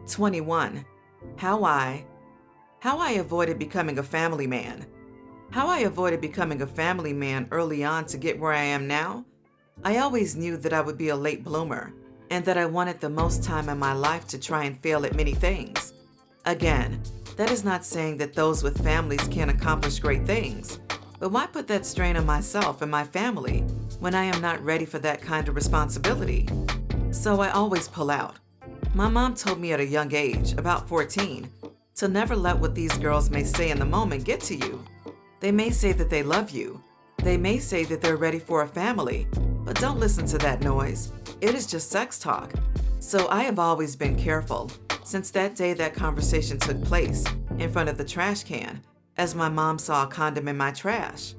21. How I avoided becoming a family man. How I avoided becoming a family man early on to get where I am now. I always knew that I would be a late bloomer and that I wanted the most time in my life to try and fail at many things. Again, that is not saying that those with families can't accomplish great things, but why put that strain on myself and my family when I am not ready for that kind of responsibility? So I always pull out. My mom told me at a young age, about 14, to never let what these girls may say in the moment get to you. They may say that they love you. They may say that they're ready for a family, but don't listen to that noise. It is just sex talk. So I have always been careful since that day that conversation took place in front of the trash can as my mom saw a condom in my trash.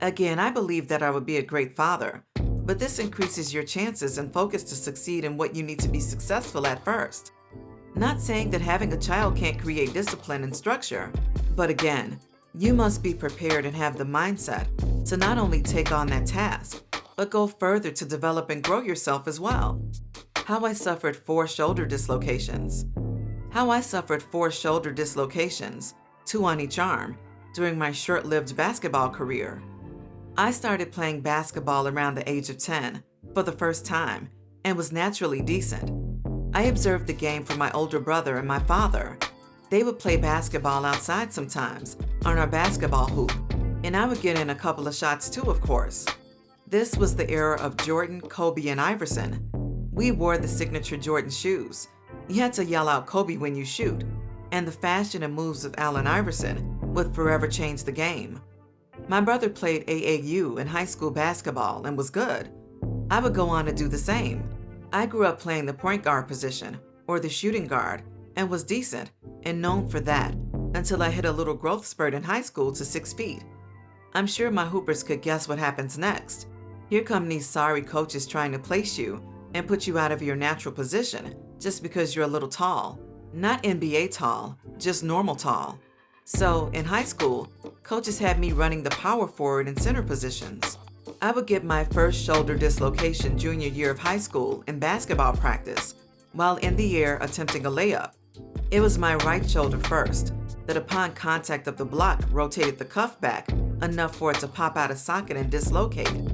Again, I believe that I would be a great father, but this increases your chances and focus to succeed in what you need to be successful at first. Not saying that having a child can't create discipline and structure, but again, you must be prepared and have the mindset to not only take on that task, but go further to develop and grow yourself as well. How I suffered 4 shoulder dislocations. How I suffered 4 shoulder dislocations, 2 on each arm, during my short-lived basketball career. I started playing basketball around the age of 10 for the first time and was naturally decent. I observed the game from my older brother and my father. They would play basketball outside sometimes on our basketball hoop, and I would get in a couple of shots too, of course. This was the era of Jordan, Kobe, and Iverson. We wore the signature Jordan shoes. You had to yell out Kobe when you shoot, and the fashion and moves of Allen Iverson would forever change the game. My brother played AAU in high school basketball and was good. I would go on to do the same. I grew up playing the point guard position, or the shooting guard, and was decent and known for that until I hit a little growth spurt in high school to 6 feet. I'm sure my hoopers could guess what happens next. Here come these sorry coaches trying to place you and put you out of your natural position just because you're a little tall. Not NBA tall, just normal tall. So, in high school, coaches had me running the power forward and center positions. I would get my first shoulder dislocation junior year of high school in basketball practice while in the air attempting a layup. It was my right shoulder first that upon contact of the block rotated the cuff back enough for it to pop out of socket and dislocate.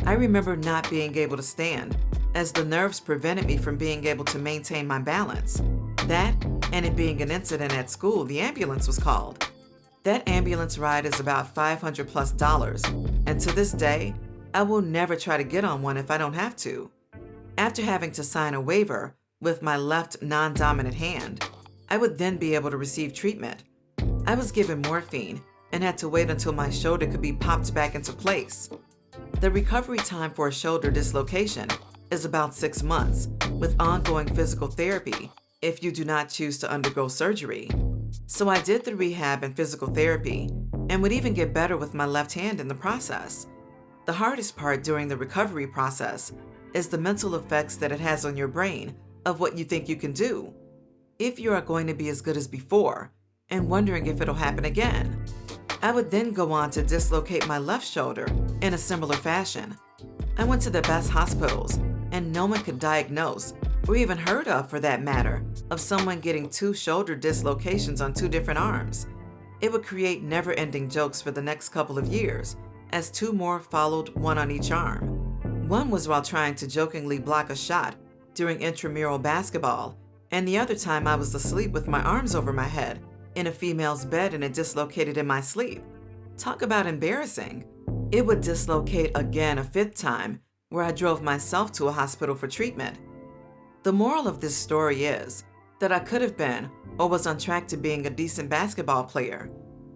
I remember not being able to stand as the nerves prevented me from being able to maintain my balance. That, and it being an incident at school, the ambulance was called. That ambulance ride is about $500+, and to this day, I will never try to get on one if I don't have to. After having to sign a waiver with my left non-dominant hand, I would then be able to receive treatment. I was given morphine and had to wait until my shoulder could be popped back into place. The recovery time for a shoulder dislocation is about 6 months, with ongoing physical therapy if you do not choose to undergo surgery. So I did the rehab and physical therapy and would even get better with my left hand in the process. The hardest part during the recovery process is the mental effects that it has on your brain of what you think you can do, if you are going to be as good as before, and wondering if it'll happen again. I would then go on to dislocate my left shoulder in a similar fashion. I went to the best hospitals, and no one could diagnose, or even heard of for that matter, of someone getting 2 shoulder dislocations on 2 different arms. It would create never-ending jokes for the next couple of years, as 2 more followed, 1 on each arm. One was while trying to jokingly block a shot during intramural basketball, and the other time I was asleep with my arms over my head in a female's bed and it dislocated in my sleep. Talk about embarrassing. It would dislocate again a 5th time, where I drove myself to a hospital for treatment. The moral of this story is that I could have been or was on track to being a decent basketball player.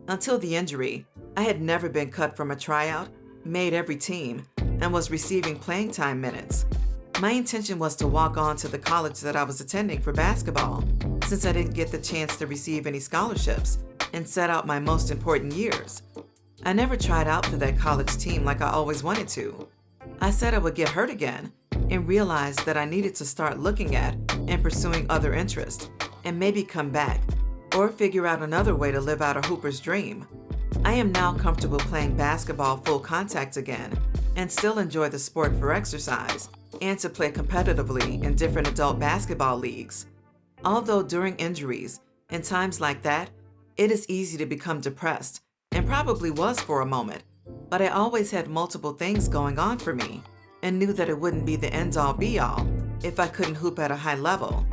Until the injury, I had never been cut from a tryout, made every team, and was receiving playing time minutes. My intention was to walk on to the college that I was attending for basketball, since I didn't get the chance to receive any scholarships and set out my most important years. I never tried out for that college team like I always wanted to. I said I would get hurt again and realized that I needed to start looking at and pursuing other interests and maybe come back or figure out another way to live out a hooper's dream. I am now comfortable playing basketball full contact again and still enjoy the sport for exercise and to play competitively in different adult basketball leagues. Although during injuries and times like that, it is easy to become depressed, and probably was for a moment, but I always had multiple things going on for me and knew that it wouldn't be the end-all be-all if I couldn't hoop at a high level.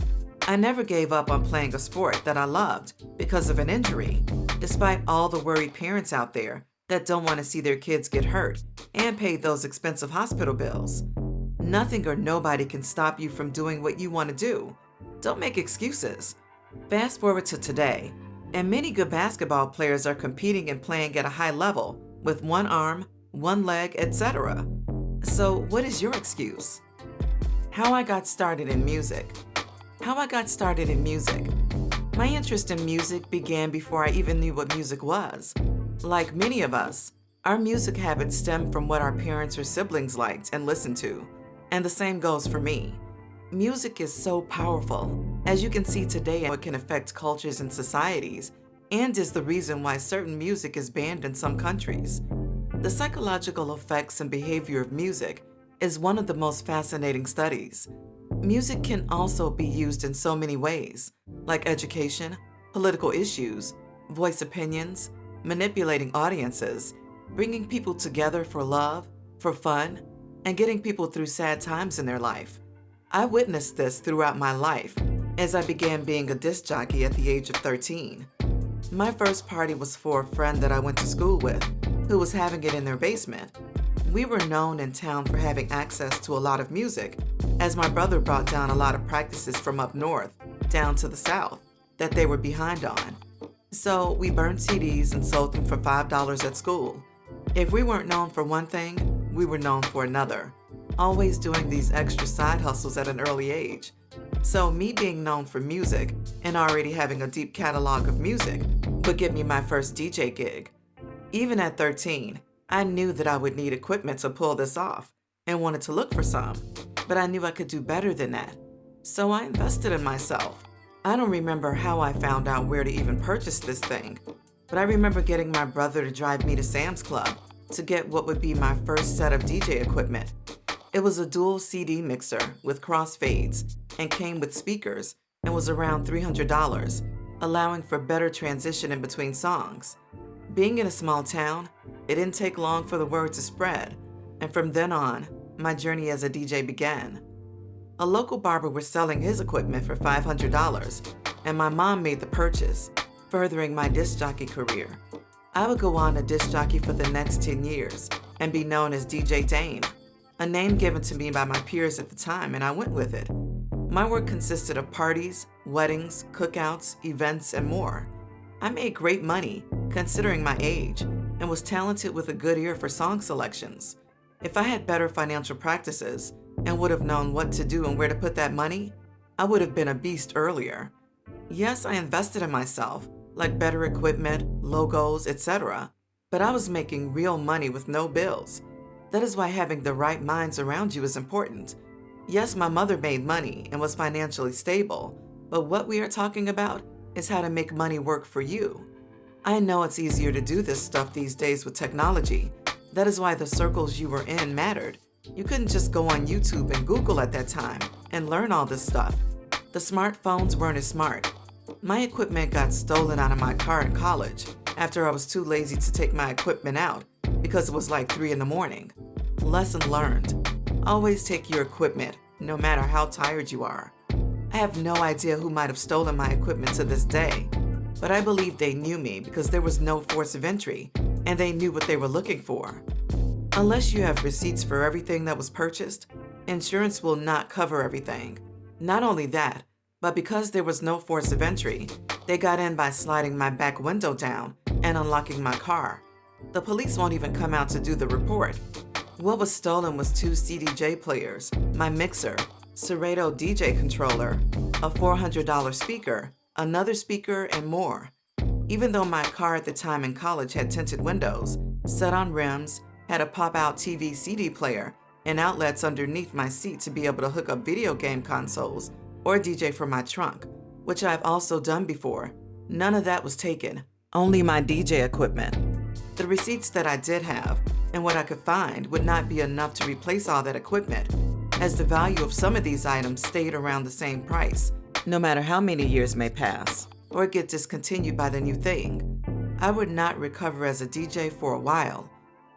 I never gave up on playing a sport that I loved because of an injury, despite all the worried parents out there that don't want to see their kids get hurt and pay those expensive hospital bills. Nothing or nobody can stop you from doing what you want to do. Don't make excuses. Fast forward to today, and many good basketball players are competing and playing at a high level with one arm, one leg, etc. So, what is your excuse? How I got started in music. How I got started in music. My interest in music began before I even knew what music was. Like many of us, our music habits stem from what our parents or siblings liked and listened to, and the same goes for me. Music is so powerful. As you can see today, it can affect cultures and societies, and is the reason why certain music is banned in some countries. The psychological effects and behavior of music is one of the most fascinating studies. Music can also be used in so many ways, like education, political issues, voice opinions, manipulating audiences, bringing people together for love, for fun, and getting people through sad times in their life. I witnessed this throughout my life as I began being a disc jockey at the age of 13. My first party was for a friend that I went to school with, who was having it in their basement. We were known in town for having access to a lot of music, as my brother brought down a lot of practices from up north, down to the south, that they were behind on. So we burned CDs and sold them for $5 at school. If we weren't known for one thing, we were known for another, always doing these extra side hustles at an early age. So me being known for music and already having a deep catalog of music would get me my first DJ gig. Even at 13, I knew that I would need equipment to pull this off and wanted to look for some, but I knew I could do better than that. So I invested in myself. I don't remember how I found out where to even purchase this thing, but I remember getting my brother to drive me to Sam's Club to get what would be my first set of DJ equipment. It was a dual CD mixer with crossfades and came with speakers and was around $300, allowing for better transition in between songs. Being in a small town, it didn't take long for the word to spread, and from then on, my journey as a DJ began. A local barber was selling his equipment for $500, and my mom made the purchase, furthering my disc jockey career. I would go on to disc jockey for the next 10 years and be known as DJ Dame, a name given to me by my peers at the time, and I went with it. My work consisted of parties, weddings, cookouts, events, and more. I made great money, considering my age, and was talented with a good ear for song selections. If I had better financial practices and would have known what to do and where to put that money, I would have been a beast earlier. Yes, I invested in myself, like better equipment, logos, etc., but I was making real money with no bills. That is why having the right minds around you is important. Yes, my mother made money and was financially stable, but what we are talking about is how to make money work for you. I know it's easier to do this stuff these days with technology. That is why the circles you were in mattered. You couldn't just go on YouTube and Google at that time and learn all this stuff. The smartphones weren't as smart. My equipment got stolen out of my car in college after I was too lazy to take my equipment out because it was like 3 in the morning. Lesson learned. Always take your equipment, no matter how tired you are. I have no idea who might have stolen my equipment to this day, but I believe they knew me because there was no force of entry and they knew what they were looking for. Unless you have receipts for everything that was purchased, insurance will not cover everything. Not only that, but because there was no force of entry, they got in by sliding my back window down and unlocking my car. The police won't even come out to do the report. What was stolen was 2 CDJ players, my mixer, Serato DJ controller, a $400 speaker, another speaker, and more. Even though my car at the time in college had tinted windows, set on rims, had a pop-out TV CD player, and outlets underneath my seat to be able to hook up video game consoles or DJ from my trunk, which I've also done before, none of that was taken, only my DJ equipment. The receipts that I did have and what I could find would not be enough to replace all that equipment, as the value of some of these items stayed around the same price, No matter how many years may pass or get discontinued by the new thing, I would not recover as a DJ for a while.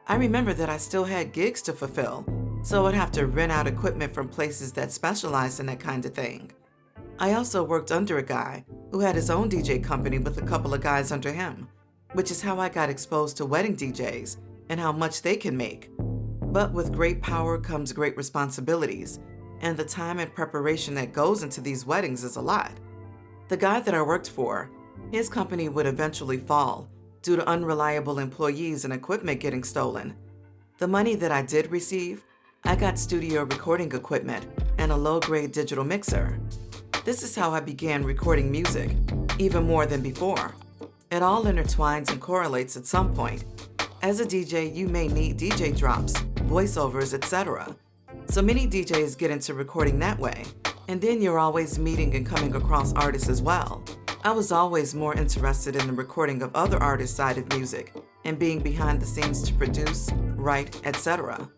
I remember that I still had gigs to fulfill, so I would have to rent out equipment from places that specialized in that kind of thing. I also worked under a guy who had his own DJ company with a couple of guys under him, which is how I got exposed to wedding DJs and how much they can make. But with great power comes great responsibilities, and the time and preparation that goes into these weddings is a lot. The guy that I worked for, his company would eventually fall due to unreliable employees and equipment getting stolen. The money that I did receive, I got studio recording equipment and a low-grade digital mixer. This is how I began recording music, even more than before. It all intertwines and correlates at some point. As a DJ, you may need DJ drops, voiceovers, etc. So many DJs get into recording that way, and then you're always meeting and coming across artists as well. I was always more interested in the recording of other artists' side of music and being behind the scenes to produce, write, etc.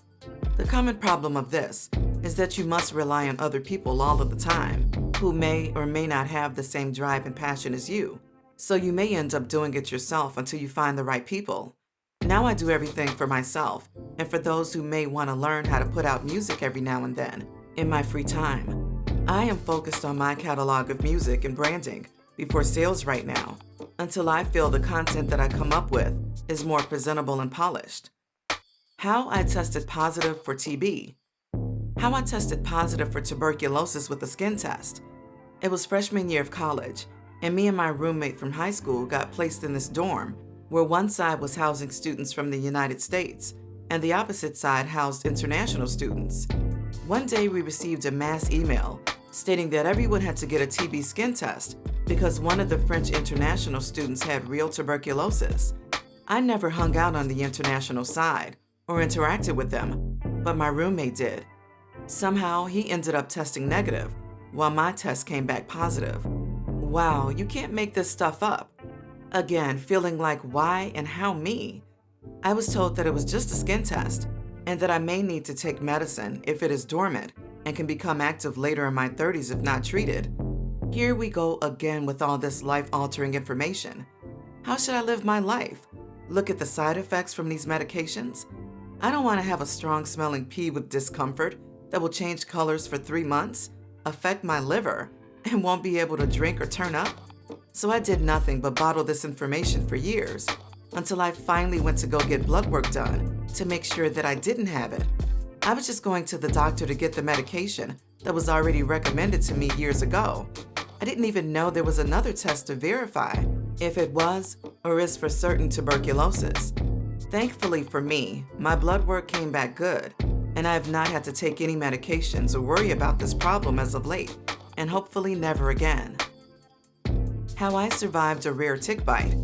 The common problem of this is that you must rely on other people all of the time who may or may not have the same drive and passion as you. So you may end up doing it yourself until you find the right people. Now I do everything for myself, and for those who may want to learn how to put out music every now and then, in my free time. I am focused on my catalog of music and branding before sales right now, until I feel the content that I come up with is more presentable and polished. How I tested positive for TB. How I tested positive for tuberculosis with a skin test. It was freshman year of college, and me and my roommate from high school got placed in this dorm where one side was housing students from the United States and the opposite side housed international students. One day we received a mass email stating that everyone had to get a TB skin test because one of the French international students had real tuberculosis. I never hung out on the international side or interacted with them, but my roommate did. Somehow he ended up testing negative while my test came back positive. Wow, you can't make this stuff up. Again, feeling like why and how me? I was told that it was just a skin test and that I may need to take medicine if it is dormant and can become active later in my 30s if not treated. Here we go again with all this life-altering information. How should I live my life? Look at the side effects from these medications? I don't want to have a strong-smelling pee with discomfort that will change colors for 3 months, affect my liver, and won't be able to drink or turn up. So I did nothing but bottle this information for years until I finally went to go get blood work done to make sure that I didn't have it. I was just going to the doctor to get the medication that was already recommended to me years ago. I didn't even know there was another test to verify if it was or is for certain tuberculosis. Thankfully for me, my blood work came back good, and I have not had to take any medications or worry about this problem as of late, and hopefully never again. How I survived a rare tick bite.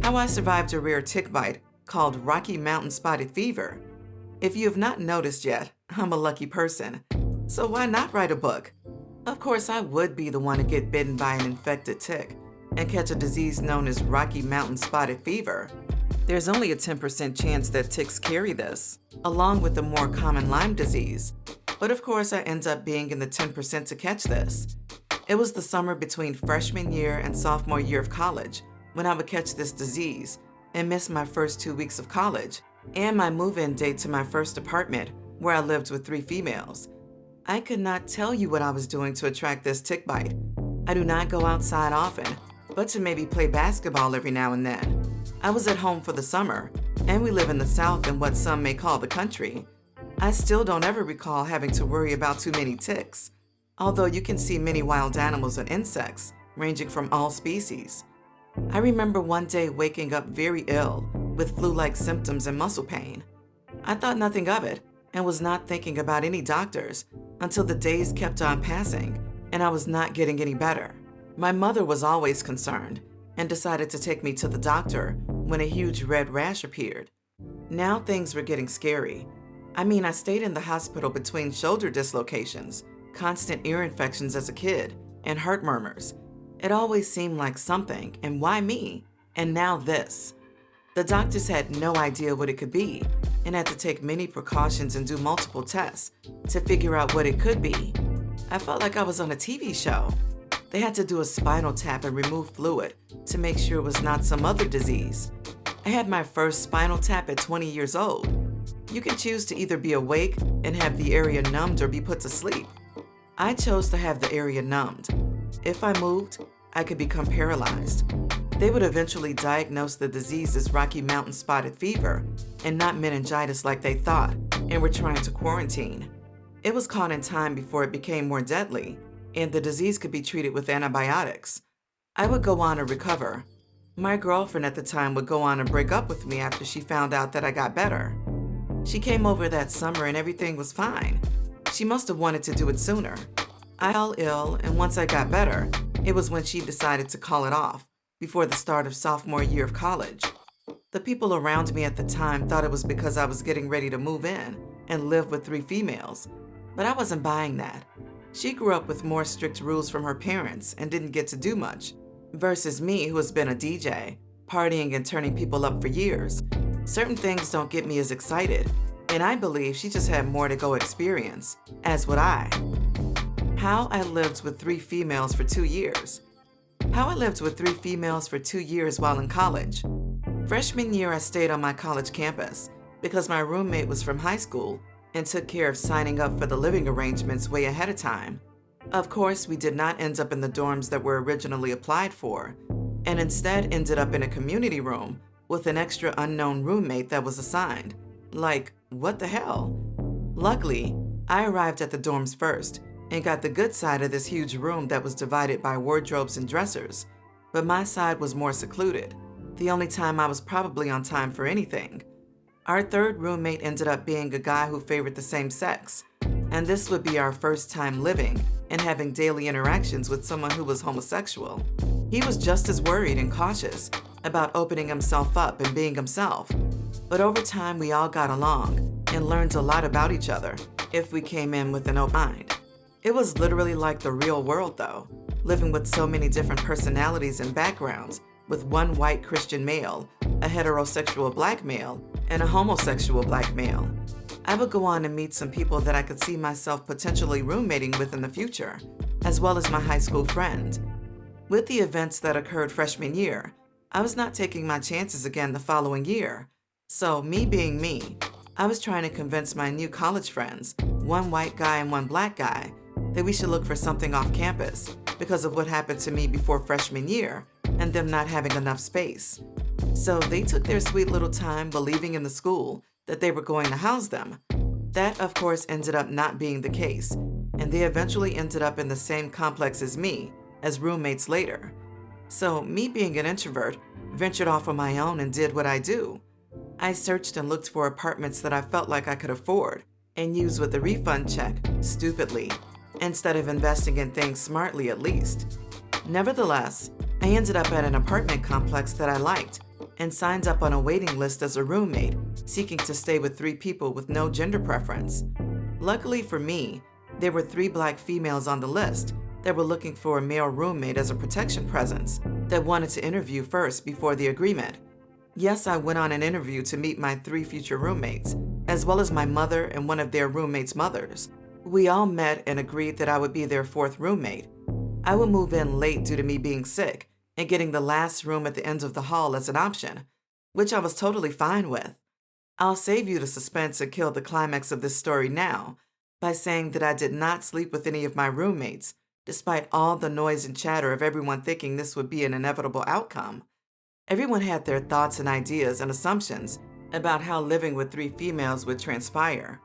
How I survived a rare tick bite called Rocky Mountain Spotted Fever. If you have not noticed yet, I'm a lucky person, so why not write a book? Of course, I would be the one to get bitten by an infected tick and catch a disease known as Rocky Mountain Spotted Fever. There's only a 10% chance that ticks carry this, along with the more common Lyme disease. But of course, I end up being in the 10% to catch this. It was the summer between freshman year and sophomore year of college when I would catch this disease and miss my first 2 weeks of college and my move-in date to my first apartment where I lived with 3 females. I could not tell you what I was doing to attract this tick bite. I do not go outside often, but to maybe play basketball every now and then. I was at home for the summer, and we live in the South in what some may call the country. I still don't ever recall having to worry about too many ticks, although you can see many wild animals and insects, ranging from all species. I remember one day waking up very ill with flu-like symptoms and muscle pain. I thought nothing of it and was not thinking about any doctors until the days kept on passing and I was not getting any better. My mother was always concerned and decided to take me to the doctor when a huge red rash appeared. Now things were getting scary. I stayed in the hospital between shoulder dislocations, constant ear infections as a kid, and heart murmurs. It always seemed like something, and why me? And now this. The doctors had no idea what it could be and had to take many precautions and do multiple tests to figure out what it could be. I felt like I was on a TV show. They had to do a spinal tap and remove fluid to make sure it was not some other disease. I had my first spinal tap at 20 years old. You can choose to either be awake and have the area numbed or be put to sleep. I chose to have the area numbed. If I moved, I could become paralyzed. They would eventually diagnose the disease as Rocky Mountain spotted fever and not meningitis like they thought, and were trying to quarantine. It was caught in time before it became more deadly, and the disease could be treated with antibiotics. I would go on to recover. My girlfriend at the time would go on and break up with me after she found out that I got better. She came over that summer and everything was fine. She must have wanted to do it sooner. I fell ill, and once I got better, it was when she decided to call it off, before the start of sophomore year of college. The people around me at the time thought it was because I was getting ready to move in and live with 3 females, but I wasn't buying that. She grew up with more strict rules from her parents and didn't get to do much, versus me, who has been a DJ, partying and turning people up for years. Certain things don't get me as excited, and I believe she just had more to go experience, as would I. How I lived with 3 females for 2 years. How I lived with 3 females for 2 years while in college. Freshman year, I stayed on my college campus because my roommate was from high school and took care of signing up for the living arrangements way ahead of time. Of course, we did not end up in the dorms that were originally applied for, and instead ended up in a community room with an extra unknown roommate that was assigned. Like, what the hell? Luckily, I arrived at the dorms first and got the good side of this huge room that was divided by wardrobes and dressers, but my side was more secluded, the only time I was probably on time for anything. Our third roommate ended up being a guy who favored the same sex, and this would be our first time living and having daily interactions with someone who was homosexual. He was just as worried and cautious about opening himself up and being himself, but over time we all got along and learned a lot about each other if we came in with an open mind. It was literally like the real world though, living with so many different personalities and backgrounds, with one white Christian male, a heterosexual black male, and a homosexual black male. I would go on and meet some people that I could see myself potentially roommating with in the future, as well as my high school friend. With the events that occurred freshman year, I was not taking my chances again the following year. So, me being me, I was trying to convince my new college friends, one white guy and one black guy, that we should look for something off campus because of what happened to me before freshman year and them not having enough space. So they took their sweet little time believing in the school that they were going to house them. That, of course, ended up not being the case, and they eventually ended up in the same complex as me, as roommates later. So me being an introvert, ventured off on my own and did what I do. I searched and looked for apartments that I felt like I could afford and use with a refund check, stupidly, instead of investing in things smartly at least. Nevertheless, I ended up at an apartment complex that I liked and signed up on a waiting list as a roommate, seeking to stay with 3 people with no gender preference. Luckily for me, there were 3 black females on the list that were looking for a male roommate as a protection presence that wanted to interview first before the agreement. Yes, I went on an interview to meet my 3 future roommates, as well as my mother and one of their roommates' mothers. We all met and agreed that I would be their 4th roommate. I would move in late due to me being sick and getting the last room at the end of the hall as an option, which I was totally fine with. I'll save you the suspense and kill the climax of this story now by saying that I did not sleep with any of my roommates, despite all the noise and chatter of everyone thinking this would be an inevitable outcome. Everyone had their thoughts and ideas and assumptions about how living with 3 females would transpire.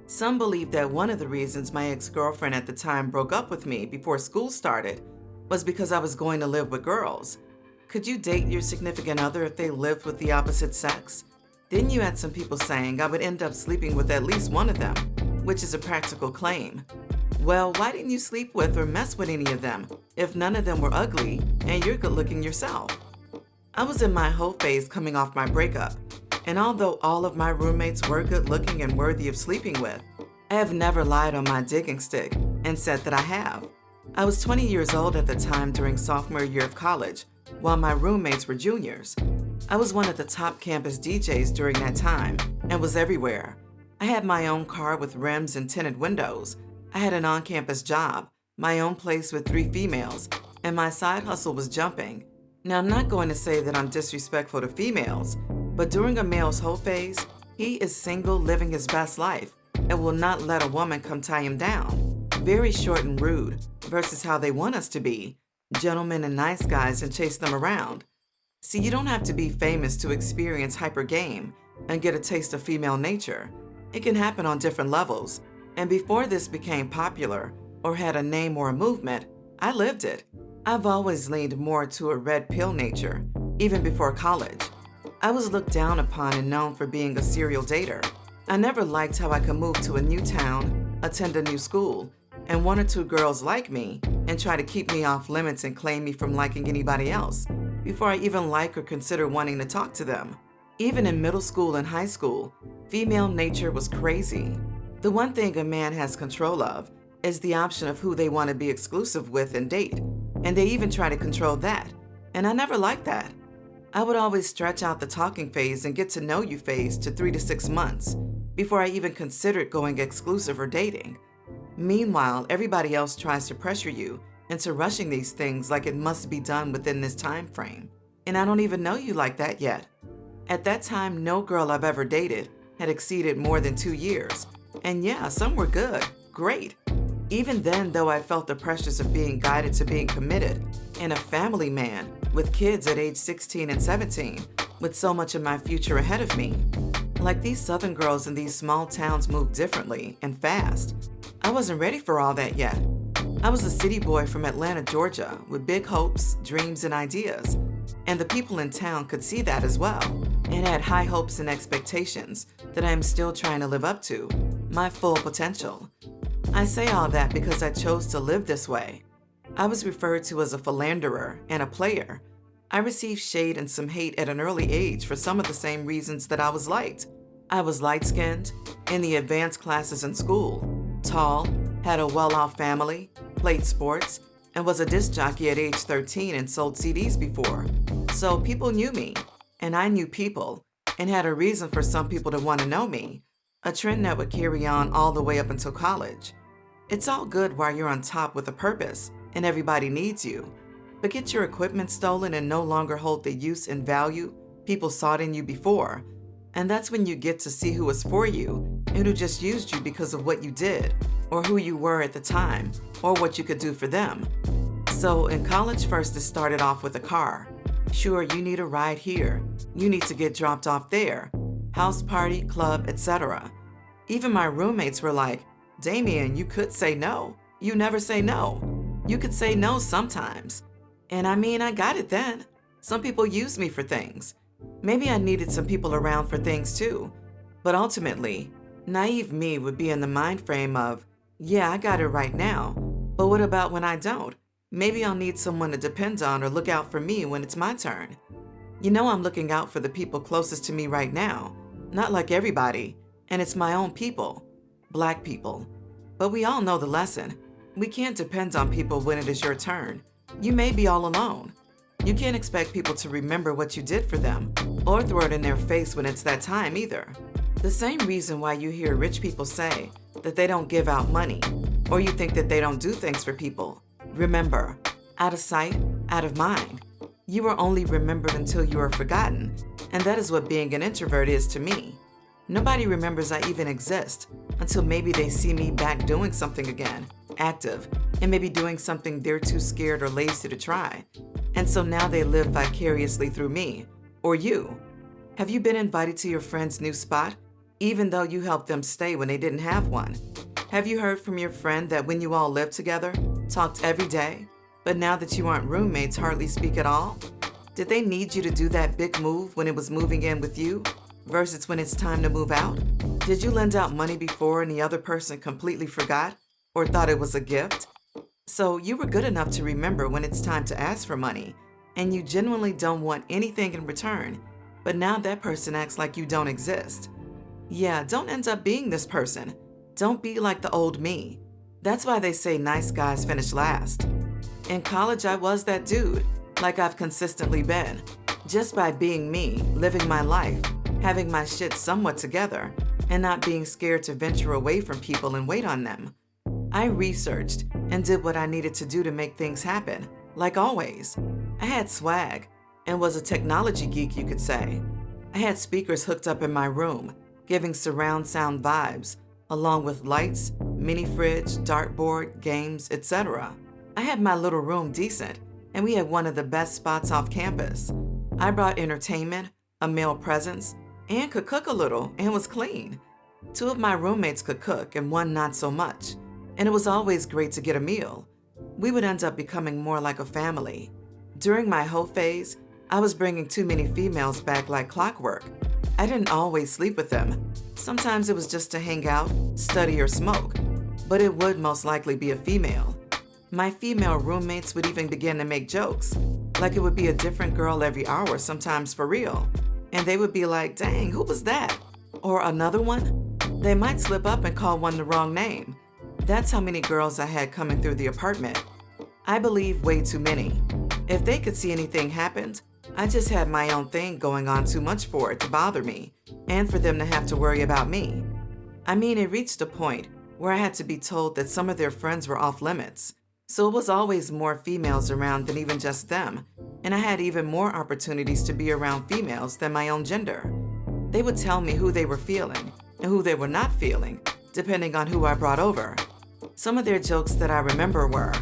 Some believed that one of the reasons my ex-girlfriend at the time broke up with me before school started was because I was going to live with girls. Could you date your significant other if they lived with the opposite sex? Then you had some people saying I would end up sleeping with at least one of them, which is a practical claim. Well, why didn't you sleep with or mess with any of them if none of them were ugly and you're good looking yourself? I was in my whole phase coming off my breakup, and although all of my roommates were good looking and worthy of sleeping with, I have never lied on my digging stick and said that I have. I was 20 years old at the time during sophomore year of college, while my roommates were juniors. I was one of the top campus DJs during that time and was everywhere. I had my own car with rims and tinted windows. I had an on-campus job, my own place with 3 females, and my side hustle was jumping. Now, I'm not going to say that I'm disrespectful to females, but during a male's whole phase, he is single, living his best life, and will not let a woman come tie him down. Very short and rude, versus how they want us to be, gentlemen and nice guys, and chase them around. See, you don't have to be famous to experience hyper game and get a taste of female nature. It can happen on different levels, and before this became popular or had a name or a movement, I lived it. I've always leaned more to a red pill nature, even before college. I was looked down upon and known for being a serial dater. I never liked how I could move to a new town, attend a new school, and one or two girls like me and try to keep me off limits and claim me from liking anybody else before I even like or consider wanting to talk to them. Even in middle school and high school, female nature was crazy. The one thing a man has control of is the option of who they want to be exclusive with and date, and they even try to control that, and I never liked that. I would always stretch out the talking phase and get to know you phase to 3 to 6 months before I even considered going exclusive or dating. Meanwhile, everybody else tries to pressure you into rushing these things like it must be done within this time frame, and I don't even know you like that yet. At that time, no girl I've ever dated had exceeded more than 2 years, and yeah, some were good, great. Even then, though, I felt the pressures of being guided to being committed and a family man with kids at age 16 and 17, with so much of my future ahead of me. Like these southern girls in these small towns move differently and fast. I wasn't ready for all that yet. I was a city boy from Atlanta, Georgia, with big hopes, dreams, and ideas. And the people in town could see that as well, and had high hopes and expectations that I am still trying to live up to, my full potential. I say all that because I chose to live this way. I was referred to as a philanderer and a player. I received shade and some hate at an early age for some of the same reasons that I was liked. I was light-skinned, in the advanced classes in school, tall, had a well-off family, played sports, and was a disc jockey at age 13 and sold CDs before. So people knew me, and I knew people, and had a reason for some people to want to know me, a trend that would carry on all the way up until college. It's all good while you're on top with a purpose, and everybody needs you. But get your equipment stolen and no longer hold the use and value people saw it in you before. And that's when you get to see who was for you and who just used you because of what you did, or who you were at the time, or what you could do for them. So in college, first it started off with a car. Sure, you need a ride here. You need to get dropped off there. House party, club, etc. Even my roommates were like, Damian, you could say no. You never say no. You could say no sometimes. And I mean, I got it then. Some people use me for things. Maybe I needed some people around for things too. But ultimately, naive me would be in the mind frame of, yeah, I got it right now. But what about when I don't? Maybe I'll need someone to depend on or look out for me when it's my turn. You know, I'm looking out for the people closest to me right now. Not like everybody. And it's my own people. Black people. But we all know the lesson. We can't depend on people when it is your turn. You may be all alone. You can't expect people to remember what you did for them, or throw it in their face when it's that time either. The same reason why you hear rich people say that they don't give out money, or you think that they don't do things for people. Remember, out of sight, out of mind. You are only remembered until you are forgotten, and that is what being an introvert is to me. Nobody remembers I even exist until maybe they see me back doing something again, active, and maybe doing something they're too scared or lazy to try. And so now they live vicariously through me, or you. Have you been invited to your friend's new spot, even though you helped them stay when they didn't have one? Have you heard from your friend that when you all lived together, talked every day, but now that you aren't roommates, hardly speak at all? Did they need you to do that big move when it was moving in with you, versus when it's time to move out? Did you lend out money before and the other person completely forgot or thought it was a gift? So you were good enough to remember when it's time to ask for money, and you genuinely don't want anything in return, but now that person acts like you don't exist. Yeah, don't end up being this person. Don't be like the old me. That's why they say nice guys finish last. In college, I was that dude, like I've consistently been, just by being me, living my life, having my shit somewhat together, and not being scared to venture away from people and wait on them. I researched and did what I needed to do to make things happen, like always. I had swag and was a technology geek, you could say. I had speakers hooked up in my room, giving surround sound vibes, along with lights, mini fridge, dartboard, games, etc. I had my little room decent, and we had one of the best spots off campus. I brought entertainment, a male presence, and could cook a little and was clean. Two of my roommates could cook and one not so much, and it was always great to get a meal. We would end up becoming more like a family. During my hoe phase, I was bringing too many females back like clockwork. I didn't always sleep with them. Sometimes it was just to hang out, study, or smoke, but it would most likely be a female. My female roommates would even begin to make jokes, like it would be a different girl every hour, sometimes for real. And they would be like, "Dang, who was that?" Or another one. They might slip up and call one the wrong name. That's how many girls I had coming through the apartment. I believe way too many. If they could see anything happened, I just had my own thing going on too much for it to bother me, and for them to have to worry about me. I mean, it reached a point where I had to be told that some of their friends were off limits. So it was always more females around than even just them, and I had even more opportunities to be around females than my own gender. They would tell me who they were feeling and who they were not feeling, depending on who I brought over. Some of their jokes that I remember were,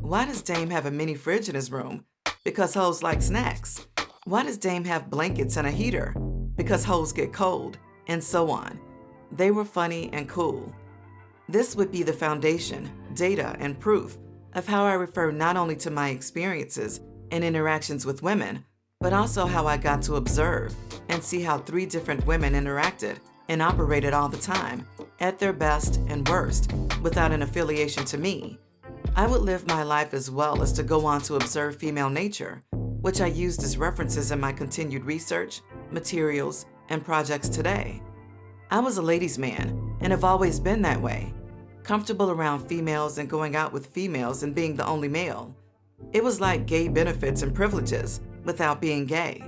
"Why does Dame have a mini fridge in his room? Because hoes like snacks. Why does Dame have blankets and a heater? Because hoes get cold," and so on. They were funny and cool. This would be the foundation, data, and proof of how I refer not only to my experiences and interactions with women, but also how I got to observe and see how 3 different women interacted and operated all the time, at their best and worst, without an affiliation to me. I would live my life as well as to go on to observe female nature, which I used as references in my continued research, materials, and projects today. I was a ladies' man and have always been that way, comfortable around females and going out with females and being the only male. It was like gay benefits and privileges without being gay.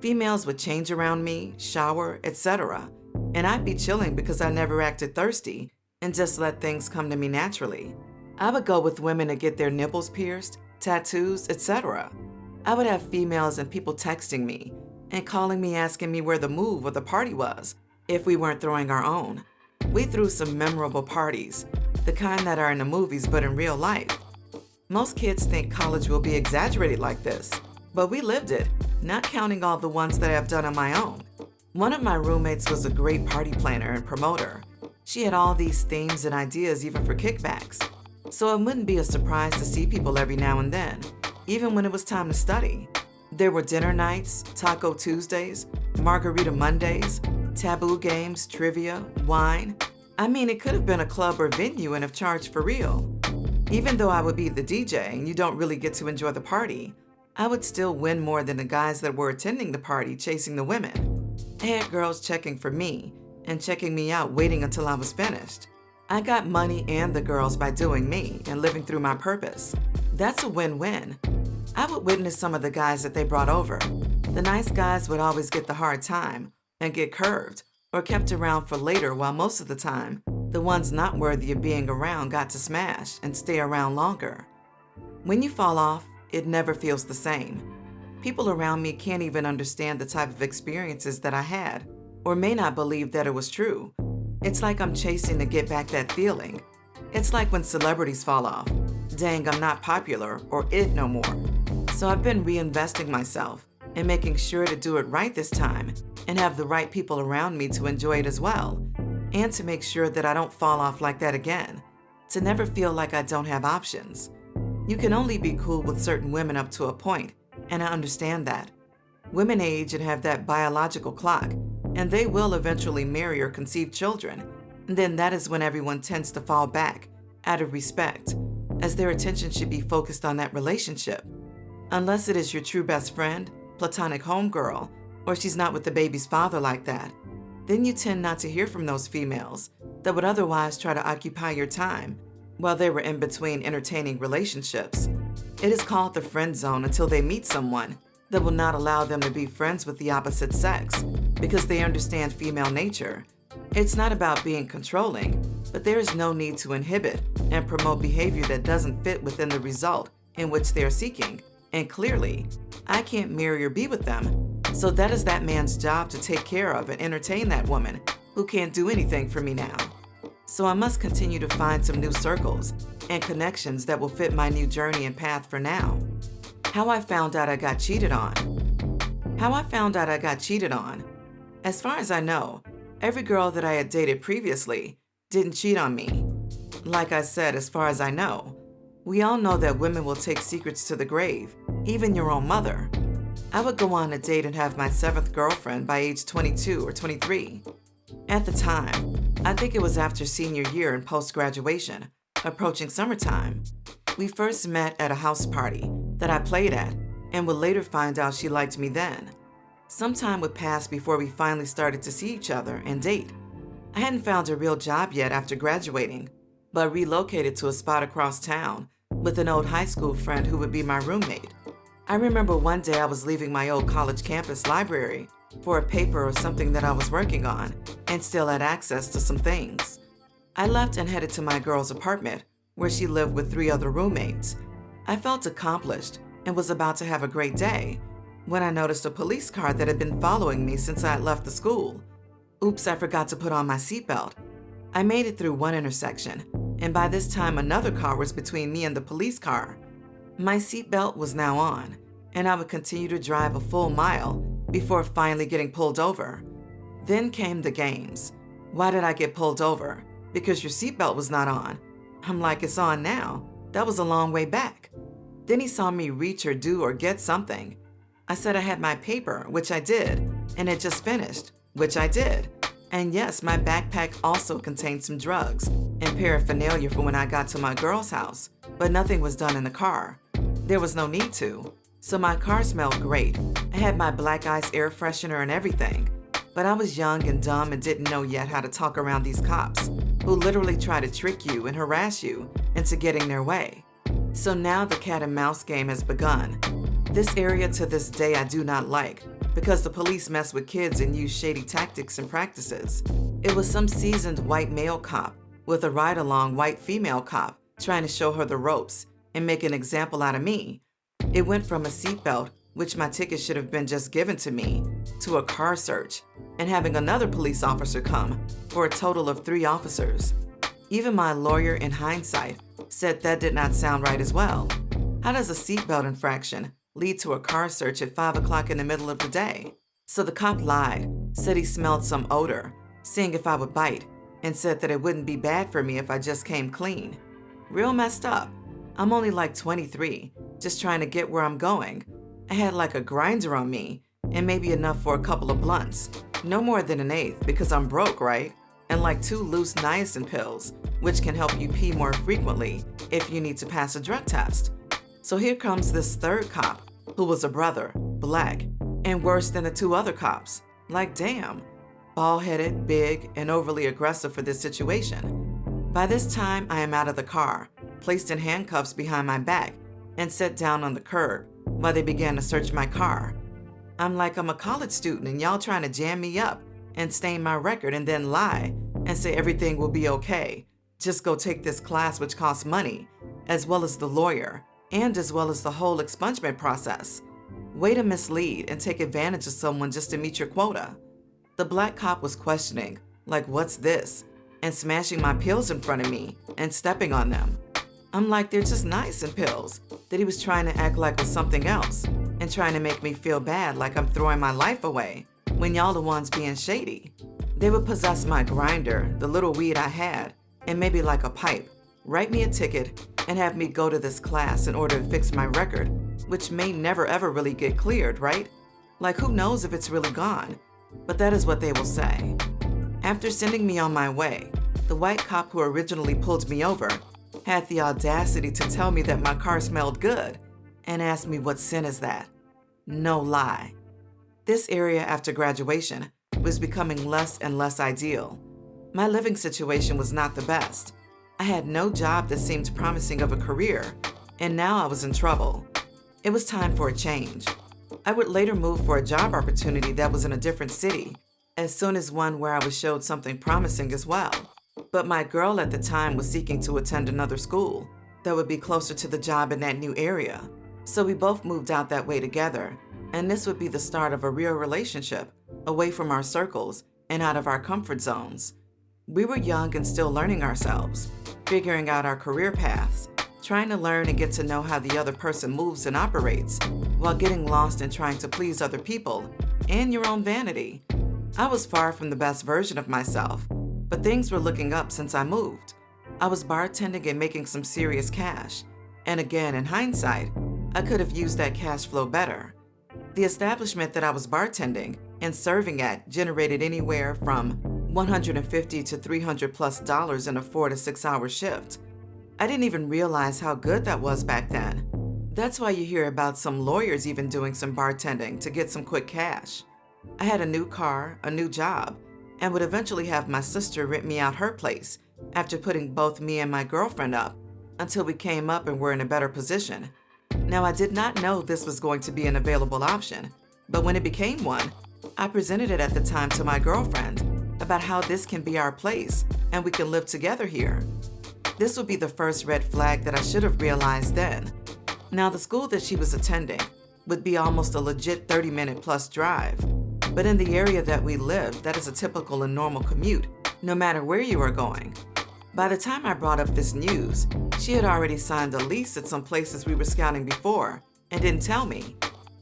Females would change around me, shower, etc., and I'd be chilling because I never acted thirsty and just let things come to me naturally. I would go with women to get their nipples pierced, tattoos, etc. I would have females and people texting me and calling me asking me where the move or the party was if we weren't throwing our own. We threw some memorable parties, the kind that are in the movies but in real life. Most kids think college will be exaggerated like this, but we lived it, not counting all the ones that I've done on my own. One of my roommates was a great party planner and promoter. She had all these themes and ideas even for kickbacks. So it wouldn't be a surprise to see people every now and then, even when it was time to study. There were dinner nights, Taco Tuesdays, Margarita Mondays, taboo games, trivia, wine. I mean, it could have been a club or venue and have charged for real. Even though I would be the DJ and you don't really get to enjoy the party, I would still win more than the guys that were attending the party chasing the women. I had girls checking for me and checking me out waiting until I was finished. I got money and the girls by doing me and living through my purpose. That's a win-win. I would witness some of the guys that they brought over. The nice guys would always get the hard time and get curved or kept around for later, while most of the time, the ones not worthy of being around got to smash and stay around longer. When you fall off, it never feels the same. People around me can't even understand the type of experiences that I had, or may not believe that it was true. It's like I'm chasing to get back that feeling. It's like when celebrities fall off. Dang, I'm not popular or it no more. So I've been reinvesting myself and making sure to do it right this time and have the right people around me to enjoy it as well, and to make sure that I don't fall off like that again, to never feel like I don't have options. You can only be cool with certain women up to a point, and I understand that. Women age and have that biological clock, and they will eventually marry or conceive children. And then that is when everyone tends to fall back, out of respect, as their attention should be focused on that relationship. Unless it is your true best friend, platonic homegirl, or she's not with the baby's father like that, then you tend not to hear from those females that would otherwise try to occupy your time while they were in between entertaining relationships. It is called the friend zone until they meet someone that will not allow them to be friends with the opposite sex because they understand female nature. It's not about being controlling, but there is no need to inhibit and promote behavior that doesn't fit within the result in which they are seeking, and clearly, I can't marry or be with them. So that is that man's job to take care of and entertain that woman who can't do anything for me now. So I must continue to find some new circles and connections that will fit my new journey and path for now. How I found out I got cheated on. How I found out I got cheated on. As far as I know, every girl that I had dated previously didn't cheat on me. Like I said, as far as I know, we all know that women will take secrets to the grave, even your own mother. I would go on a date and have my 7th girlfriend by age 22 or 23. At the time, I think it was after senior year and post-graduation, approaching summertime. We first met at a house party that I played at and would later find out she liked me then. Some time would pass before we finally started to see each other and date. I hadn't found a real job yet after graduating, but relocated to a spot across town with an old high school friend who would be my roommate. I remember one day I was leaving my old college campus library for a paper or something that I was working on and still had access to some things. I left and headed to my girl's apartment where she lived with 3 other roommates. I felt accomplished and was about to have a great day when I noticed a police car that had been following me since I had left the school. Oops, I forgot to put on my seatbelt. I made it through one intersection, and by this time another car was between me and the police car. My seatbelt was now on, and I would continue to drive a full mile before finally getting pulled over. Then came the games. Why did I get pulled over? Because your seatbelt was not on. I'm like, it's on now. That was a long way back. Then he saw me reach or do or get something. I said I had my paper, which I did, and had just finished, which I did. And yes, my backpack also contained some drugs and paraphernalia for when I got to my girl's house, but nothing was done in the car. There was no need to. So my car smelled great. I had my Black Ice air freshener and everything. But I was young and dumb and didn't know yet how to talk around these cops, who literally try to trick you and harass you into getting their way. So now the cat and mouse game has begun. This area to this day I do not like, because the police mess with kids and use shady tactics and practices. It was some seasoned white male cop with a ride-along white female cop trying to show her the ropes and make an example out of me. It went from a seatbelt, which my ticket should have been just given to me, to a car search, and having another police officer come for a total of 3 officers. Even my lawyer, in hindsight, said that did not sound right as well. How does a seatbelt infraction lead to a car search at 5 o'clock in the middle of the day? So the cop lied, said he smelled some odor, seeing if I would bite, and said that it wouldn't be bad for me if I just came clean. Real messed up. I'm only like 23, just trying to get where I'm going. I had like a grinder on me, and maybe enough for a couple of blunts. No more than an eighth, because I'm broke, right? And like 2 loose niacin pills, which can help you pee more frequently if you need to pass a drug test. So here comes this 3rd cop, who was a brother, black, and worse than the 2 other cops. Like, damn. Bald-headed, big, and overly aggressive for this situation. By this time, I am out of the car, placed in handcuffs behind my back, and set down on the curb while they began to search my car. I'm like, I'm a college student and y'all trying to jam me up and stain my record and then lie and say everything will be okay. Just go take this class which costs money, as well as the lawyer, and as well as the whole expungement process. Way to mislead and take advantage of someone just to meet your quota. The black cop was questioning, like, what's this? And smashing my pills in front of me and stepping on them. I'm like, they're just niacin pills that he was trying to act like was something else and trying to make me feel bad like I'm throwing my life away when y'all the ones being shady. They would possess my grinder, the little weed I had, and maybe like a pipe, write me a ticket, and have me go to this class in order to fix my record, which may never ever really get cleared, right? Like, who knows if it's really gone? But that is what they will say. After sending me on my way, the white cop who originally pulled me over had the audacity to tell me that my car smelled good and asked me what sin is that. No lie. This area after graduation was becoming less and less ideal. My living situation was not the best. I had no job that seemed promising of a career, and now I was in trouble. It was time for a change. I would later move for a job opportunity that was in a different city, as soon as one where I was showed something promising as well. But my girl at the time was seeking to attend another school that would be closer to the job in that new area. So we both moved out that way together, and this would be the start of a real relationship, away from our circles and out of our comfort zones. We were young and still learning ourselves, figuring out our career paths, trying to learn and get to know how the other person moves and operates, while getting lost in trying to please other people and your own vanity. I was far from the best version of myself, but things were looking up since I moved. I was bartending and making some serious cash, and again, in hindsight, I could have used that cash flow better. The establishment that I was bartending and serving at generated anywhere from $150 to $300+ in a 4 to 6 hour shift. I didn't even realize how good that was back then. That's why you hear about some lawyers even doing some bartending to get some quick cash. I had a new car, a new job, and would eventually have my sister rent me out her place after putting both me and my girlfriend up until we came up and were in a better position. Now, I did not know this was going to be an available option, but when it became one, I presented it at the time to my girlfriend about how this can be our place and we can live together here. This would be the first red flag that I should have realized then. Now, the school that she was attending would be almost a legit 30-minute plus drive, but in the area that we lived, that is a typical and normal commute, no matter where you are going. By the time I brought up this news, she had already signed a lease at some places we were scouting before and didn't tell me.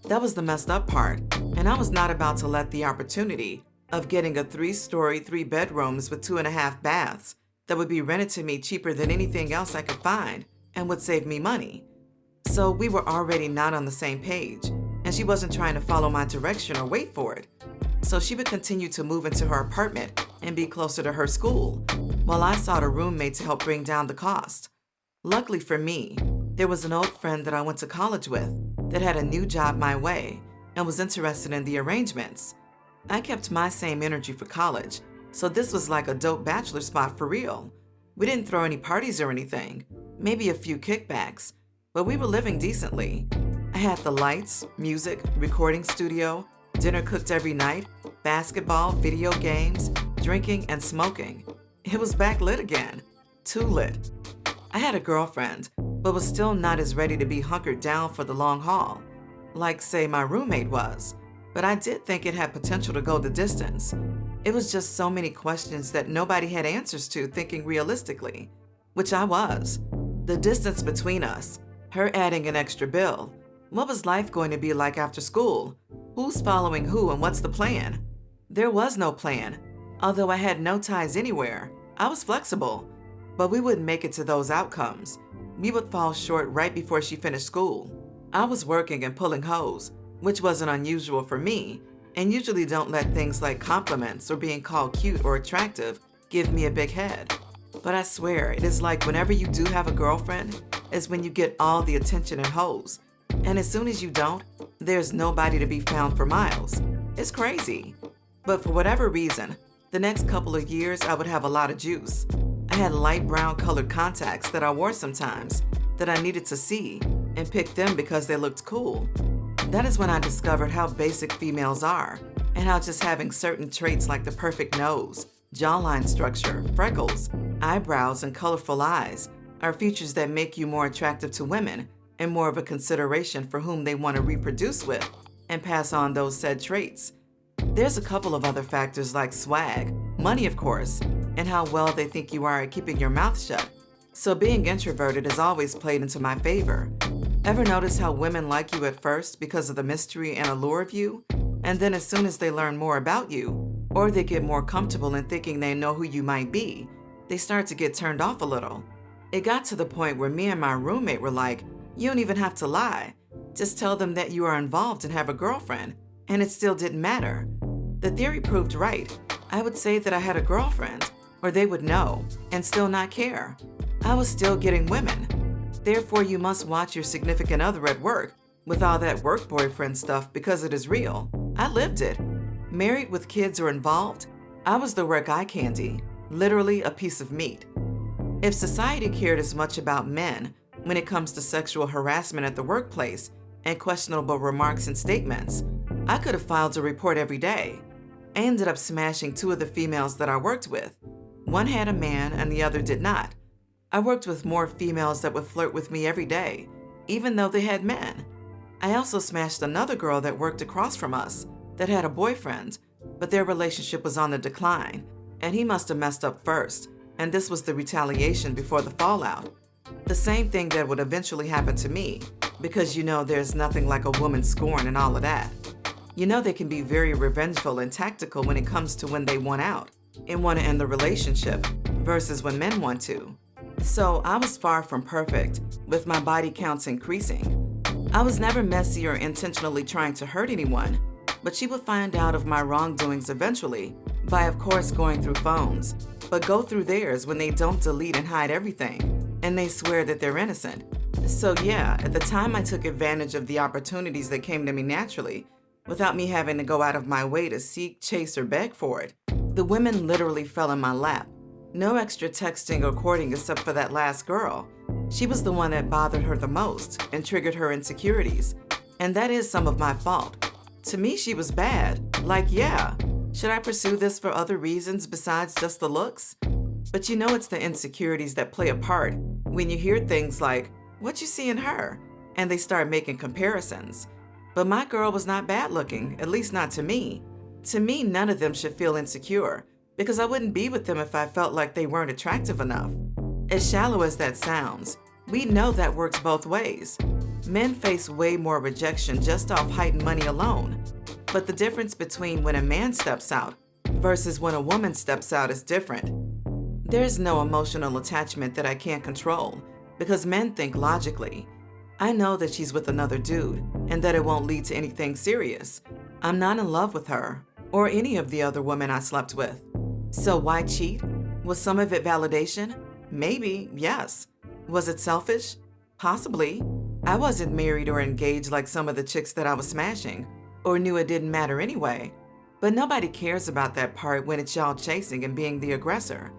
That was the messed up part, and I was not about to let the opportunity of getting a 3-story, 3 bedrooms with 2.5 baths that would be rented to me cheaper than anything else I could find and would save me money. So we were already not on the same page, and she wasn't trying to follow my direction or wait for it. So she would continue to move into her apartment and be closer to her school, while I sought a roommate to help bring down the cost. Luckily for me, there was an old friend that I went to college with that had a new job my way and was interested in the arrangements. I kept my same energy for college, so this was like a dope bachelor spot for real. We didn't throw any parties or anything, maybe a few kickbacks, but we were living decently. I had the lights, music, recording studio, dinner cooked every night, basketball, video games, drinking, and smoking. It was backlit again. Too lit. I had a girlfriend, but was still not as ready to be hunkered down for the long haul, like, say, my roommate was. But I did think it had potential to go the distance. It was just so many questions that nobody had answers to, thinking realistically, which I was. The distance between us, her adding an extra bill. What was life going to be like after school? Who's following who and what's the plan? There was no plan. Although I had no ties anywhere, I was flexible. But we wouldn't make it to those outcomes. We would fall short right before she finished school. I was working and pulling hose, which wasn't unusual for me, and usually don't let things like compliments or being called cute or attractive give me a big head. But I swear, it is like whenever you do have a girlfriend, is when you get all the attention and hoes. And as soon as you don't, there's nobody to be found for miles. It's crazy. But for whatever reason, the next couple of years I would have a lot of juice. I had light brown colored contacts that I wore sometimes that I needed to see and picked them because they looked cool. That is when I discovered how basic females are and how just having certain traits like the perfect nose, jawline structure, freckles, eyebrows, and colorful eyes are features that make you more attractive to women and more of a consideration for whom they want to reproduce with and pass on those said traits. There's a couple of other factors like swag, money of course, and how well they think you are at keeping your mouth shut. So being introverted has always played into my favor. Ever notice how women like you at first because of the mystery and allure of you? And then as soon as they learn more about you, or they get more comfortable in thinking they know who you might be, they start to get turned off a little. It got to the point where me and my roommate were like, you don't even have to lie. Just tell them that you are involved and have a girlfriend, and it still didn't matter. The theory proved right. I would say that I had a girlfriend, or they would know, and still not care. I was still getting women. Therefore, you must watch your significant other at work with all that work boyfriend stuff because it is real. I lived it. Married with kids or involved, I was the work eye candy, literally a piece of meat. If society cared as much about men when it comes to sexual harassment at the workplace and questionable remarks and statements, I could have filed a report every day. I ended up smashing 2 of the females that I worked with. One had a man and the other did not. I worked with more females that would flirt with me every day, even though they had men. I also smashed another girl that worked across from us that had a boyfriend, but their relationship was on the decline, and he must have messed up first, and this was the retaliation before the fallout. The same thing that would eventually happen to me, because there's nothing like a woman's scorn and all of that. They can be very revengeful and tactical when it comes to when they want out and want to end the relationship versus when men want to. So I was far from perfect, with my body counts increasing. I was never messy or intentionally trying to hurt anyone, but she would find out of my wrongdoings eventually by, of course, going through phones, but go through theirs when they don't delete and hide everything, and they swear that they're innocent. So yeah, at the time I took advantage of the opportunities that came to me naturally, without me having to go out of my way to seek, chase, or beg for it. The women literally fell in my lap. No extra texting or courting except for that last girl. She was the one that bothered her the most and triggered her insecurities. And that is some of my fault. To me, she was bad. Like, yeah, should I pursue this for other reasons besides just the looks? But it's the insecurities that play a part when you hear things like, "What you see in her?" And they start making comparisons. But my girl was not bad looking, at least not to me. To me, none of them should feel insecure, because I wouldn't be with them if I felt like they weren't attractive enough. As shallow as that sounds, we know that works both ways. Men face way more rejection just off height and money alone. But the difference between when a man steps out versus when a woman steps out is different. There's no emotional attachment that I can't control, because men think logically. I know that she's with another dude and that it won't lead to anything serious. I'm not in love with her or any of the other women I slept with. So why cheat? Was some of it validation? Maybe, yes. Was it selfish? Possibly. I wasn't married or engaged like some of the chicks that I was smashing, or knew it didn't matter anyway. But nobody cares about that part when it's y'all chasing and being the aggressor,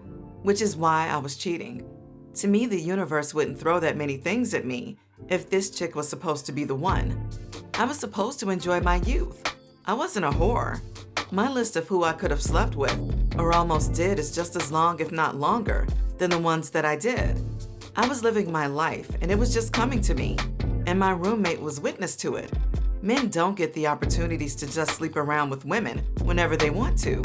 which is why I was cheating. To me, the universe wouldn't throw that many things at me if this chick was supposed to be the one. I was supposed to enjoy my youth. I wasn't a whore. My list of who I could have slept with, or almost did, is just as long, if not longer, than the ones that I did. I was living my life, and it was just coming to me, and my roommate was witness to it. Men don't get the opportunities to just sleep around with women whenever they want to,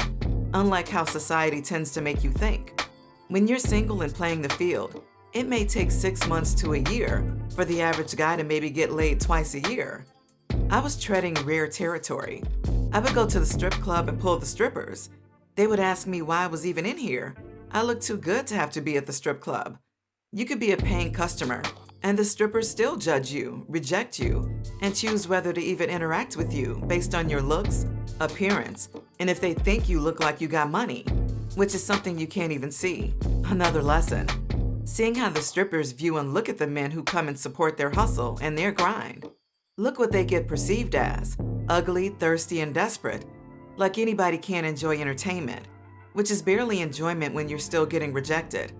unlike how society tends to make you think. When you're single and playing the field, it may take 6 months to a year for the average guy to maybe get laid twice a year. I was treading rare territory. I would go to the strip club and pull the strippers. They would ask me why I was even in here. I looked too good to have to be at the strip club. You could be a paying customer, and the strippers still judge you, reject you, and choose whether to even interact with you based on your looks, appearance, and if they think you look like you got money, which is something you can't even see. Another lesson. Seeing how the strippers view and look at the men who come and support their hustle and their grind. Look what they get perceived as: ugly, thirsty, and desperate. Like anybody can't enjoy entertainment, which is barely enjoyment when you're still getting rejected.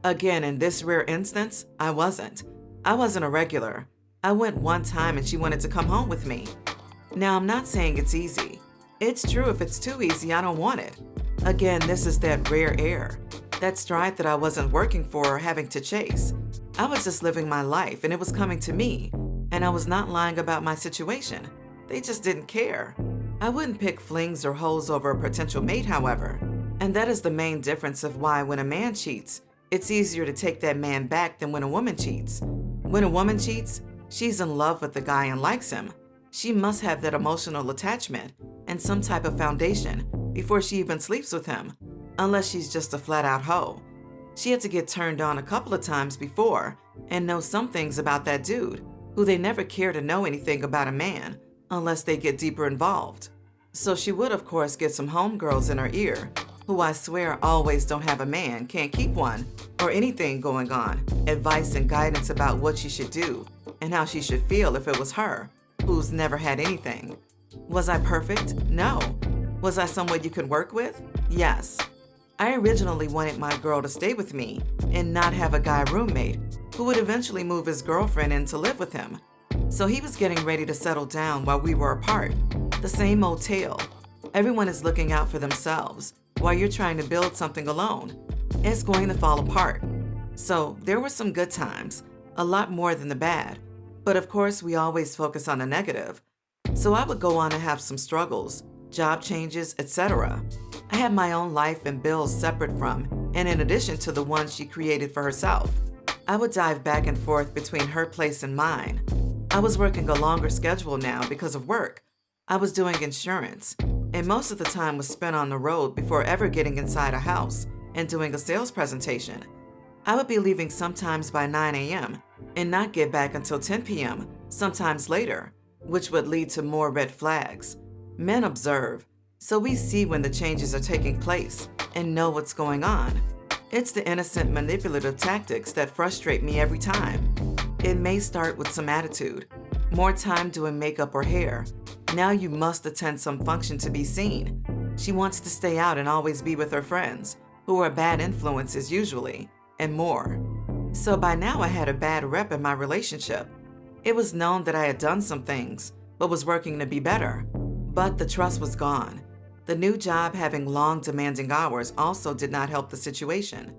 Again, in this rare instance, I wasn't. I wasn't a regular. I went one time and she wanted to come home with me. Now, I'm not saying it's easy. It's true, if it's too easy, I don't want it. Again, this is that rare air, that stride that I wasn't working for or having to chase. I was just living my life and it was coming to me, and I was not lying about my situation. They just didn't care. I wouldn't pick flings or hoes over a potential mate, however. And that is the main difference of why when a man cheats, it's easier to take that man back than when a woman cheats. When a woman cheats, she's in love with the guy and likes him. She must have that emotional attachment and some type of foundation before she even sleeps with him, unless she's just a flat-out hoe. She had to get turned on a couple of times before and know some things about that dude, who they never care to know anything about a man unless they get deeper involved. So she would, of course, get some homegirls in her ear, who I swear always don't have a man, can't keep one, or anything going on, advice and guidance about what she should do and how she should feel if it was her, who's never had anything. Was I perfect? No. Was I someone you could work with? Yes. I originally wanted my girl to stay with me and not have a guy roommate who would eventually move his girlfriend in to live with him. So he was getting ready to settle down while we were apart. The same old tale. Everyone is looking out for themselves while you're trying to build something alone. It's going to fall apart. So there were some good times, a lot more than the bad. But of course, we always focus on the negative. So I would go on to have some struggles, job changes, etc. I had my own life and bills separate from, and in addition to the ones she created for herself. I would dive back and forth between her place and mine. I was working a longer schedule now because of work. I was doing insurance, and most of the time was spent on the road before ever getting inside a house and doing a sales presentation. I would be leaving sometimes by 9 a.m. and not get back until 10 p.m., sometimes later, which would lead to more red flags. Men observe, so we see when the changes are taking place and know what's going on. It's the innocent manipulative tactics that frustrate me every time. It may start with some attitude, more time doing makeup or hair. Now you must attend some function to be seen. She wants to stay out and always be with her friends, who are bad influences usually, and more. So by now I had a bad rep in my relationship. It was known that I had done some things, but was working to be better. But the trust was gone. The new job having long, demanding hours also did not help the situation.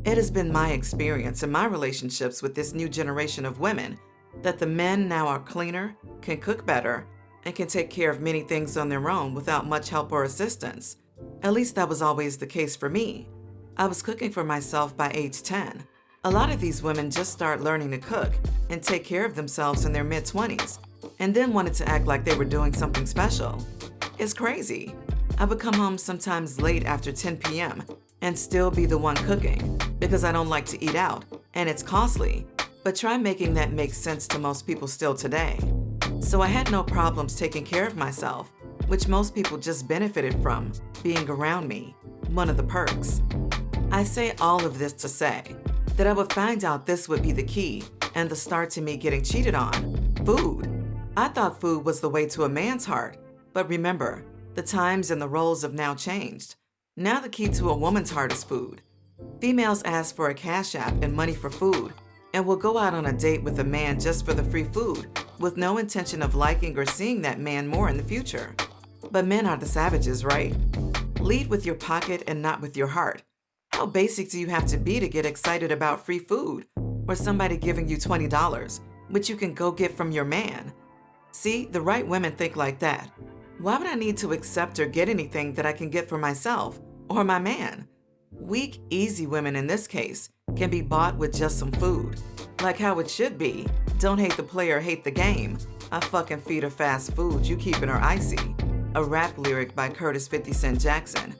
It has been my experience in my relationships with this new generation of women that the men now are cleaner, can cook better, and can take care of many things on their own without much help or assistance. At least that was always the case for me. I was cooking for myself by age 10. A lot of these women just start learning to cook and take care of themselves in their mid-20s, and then wanted to act like they were doing something special. It's crazy. I would come home sometimes late after 10 p.m. and still be the one cooking because I don't like to eat out, and it's costly. But try making that make sense to most people still today. So I had no problems taking care of myself, which most people just benefited from being around me, one of the perks. I say all of this to say that I would find out this would be the key and the start to me getting cheated on: food. I thought food was the way to a man's heart, but remember, the times and the roles have now changed. Now the key to a woman's heart is food. Females ask for a cash app and money for food, and will go out on a date with a man just for the free food, with no intention of liking or seeing that man more in the future. But men are the savages, right? Lead with your pocket and not with your heart. How basic do you have to be to get excited about free food or somebody giving you $20, which you can go get from your man? See, the right women think like that. Why would I need to accept or get anything that I can get for myself or my man? Weak, easy women in this case can be bought with just some food. Like how it should be. Don't hate the player, hate the game. I fucking feed her fast food, you keeping her icy. A rap lyric by Curtis 50 Cent Jackson.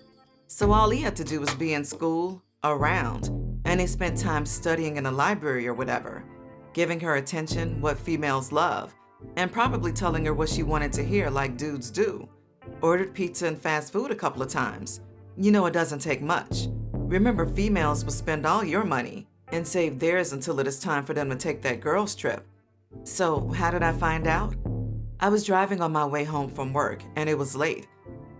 So all he had to do was be in school, around, and he spent time studying in a library or whatever, giving her attention, what females love, and probably telling her what she wanted to hear like dudes do. Ordered pizza and fast food a couple of times. You know it doesn't take much. Remember, females will spend all your money and save theirs until it is time for them to take that girls trip. So how did I find out? I was driving on my way home from work and it was late.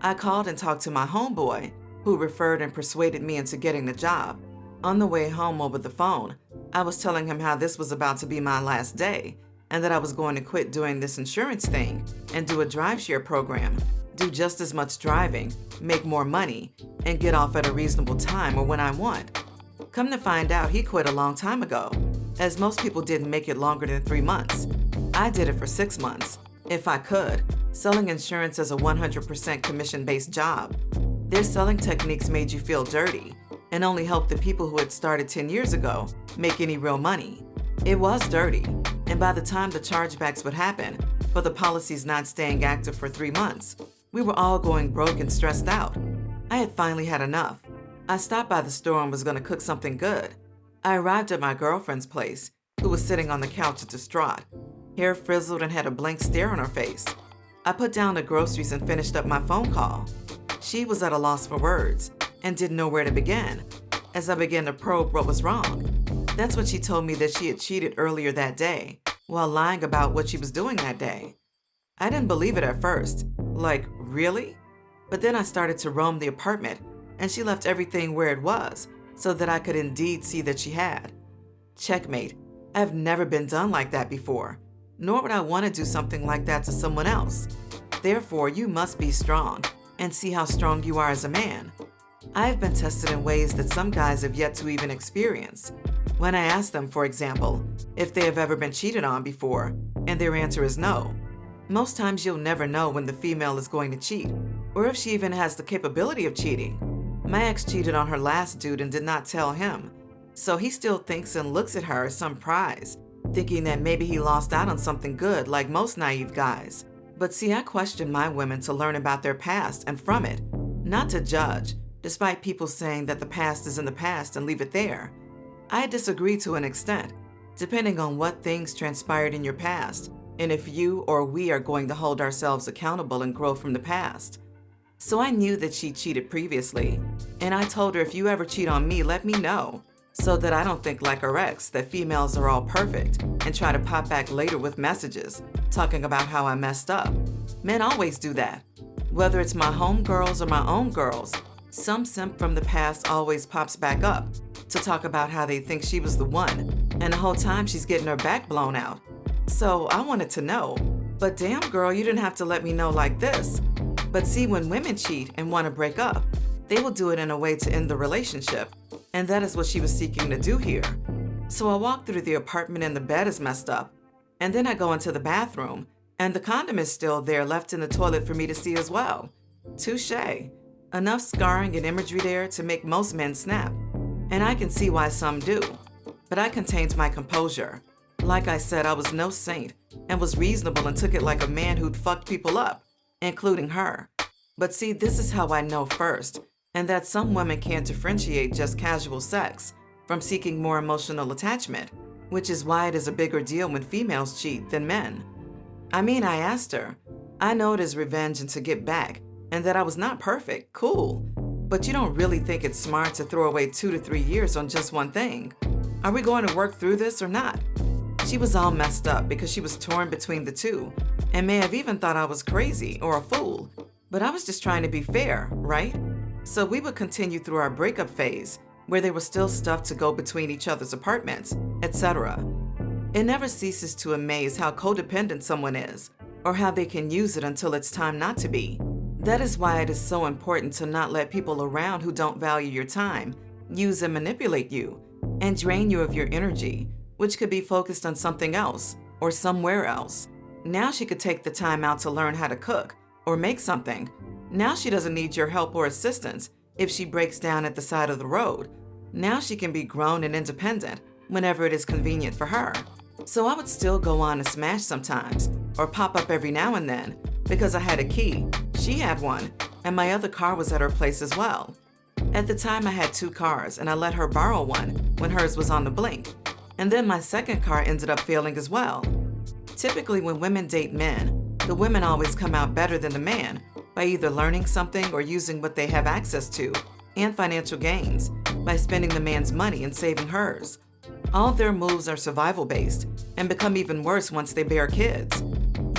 I called and talked to my homeboy, who referred and persuaded me into getting the job. On the way home over the phone, I was telling him how this was about to be my last day and that I was going to quit doing this insurance thing and do a drive share program, do just as much driving, make more money, and get off at a reasonable time or when I want. Come to find out, he quit a long time ago, as most people didn't make it longer than 3 months. I did it for 6 months, if I could, selling insurance as a 100% commission-based job. Their selling techniques made you feel dirty and only helped the people who had started 10 years ago make any real money. It was dirty, and by the time the chargebacks would happen for the policies not staying active for 3 months, we were all going broke and stressed out. I had finally had enough. I stopped by the store and was going to cook something good. I arrived at my girlfriend's place, who was sitting on the couch distraught, hair frizzled and had a blank stare on her face. I put down the groceries and finished up my phone call. She was at a loss for words and didn't know where to begin as I began to probe what was wrong. That's when she told me that she had cheated earlier that day while lying about what she was doing that day. I didn't believe it at first. Like, really? But then I started to roam the apartment and she left everything where it was so that I could indeed see that she had. Checkmate. I've never been done like that before, nor would I want to do something like that to someone else. Therefore, you must be strong and see how strong you are as a man. I have been tested in ways that some guys have yet to even experience. When I ask them, for example, if they have ever been cheated on before, and their answer is no, most times you'll never know when the female is going to cheat, or if she even has the capability of cheating. My ex cheated on her last dude and did not tell him, so he still thinks and looks at her as some prize, thinking that maybe he lost out on something good like most naive guys. But see, I question my women to learn about their past and from it, not to judge, despite people saying that the past is in the past and leave it there. I disagree to an extent, depending on what things transpired in your past, and if you or we are going to hold ourselves accountable and grow from the past. So I knew that she cheated previously, and I told her, if you ever cheat on me, let me know, so that I don't think like her ex that females are all perfect and try to pop back later with messages talking about how I messed up. Men always do that. Whether it's my homegirls or my own girls, some simp from the past always pops back up to talk about how they think she was the one, and the whole time she's getting her back blown out. So I wanted to know, but damn girl, you didn't have to let me know like this. But see, when women cheat and want to break up, they will do it in a way to end the relationship, and that is what she was seeking to do here. So I walk through the apartment and the bed is messed up, and then I go into the bathroom, and the condom is still there left in the toilet for me to see as well. Touché. Enough scarring and imagery there to make most men snap, and I can see why some do. But I contained my composure. Like I said, I was no saint and was reasonable and took it like a man who'd fucked people up, including her. But see, this is how I know first, and that some women can't differentiate just casual sex from seeking more emotional attachment, which is why it is a bigger deal when females cheat than men. I mean, I asked her. I know it is revenge and to get back, and that I was not perfect, cool. But you don't really think it's smart to throw away 2 to 3 years on just one thing. Are we going to work through this or not? She was all messed up because she was torn between the two, and may have even thought I was crazy or a fool. But I was just trying to be fair, right? So we would continue through our breakup phase, where there was still stuff to go between each other's apartments, etc. It never ceases to amaze how codependent someone is, or how they can use it until it's time not to be. That is why it is so important to not let people around who don't value your time use and manipulate you and drain you of your energy, which could be focused on something else or somewhere else. Now she could take the time out to learn how to cook or make something. Now she doesn't need your help or assistance if she breaks down at the side of the road. Now she can be grown and independent whenever it is convenient for her. So I would still go on and smash sometimes, or pop up every now and then, because I had a key, she had one, and my other car was at her place as well. At the time I had 2 cars, and I let her borrow one when hers was on the blink, and then my second car ended up failing as well. Typically when women date men, the women always come out better than the man by either learning something or using what they have access to, and financial gains, by spending the man's money and saving hers. All their moves are survival-based and become even worse once they bear kids.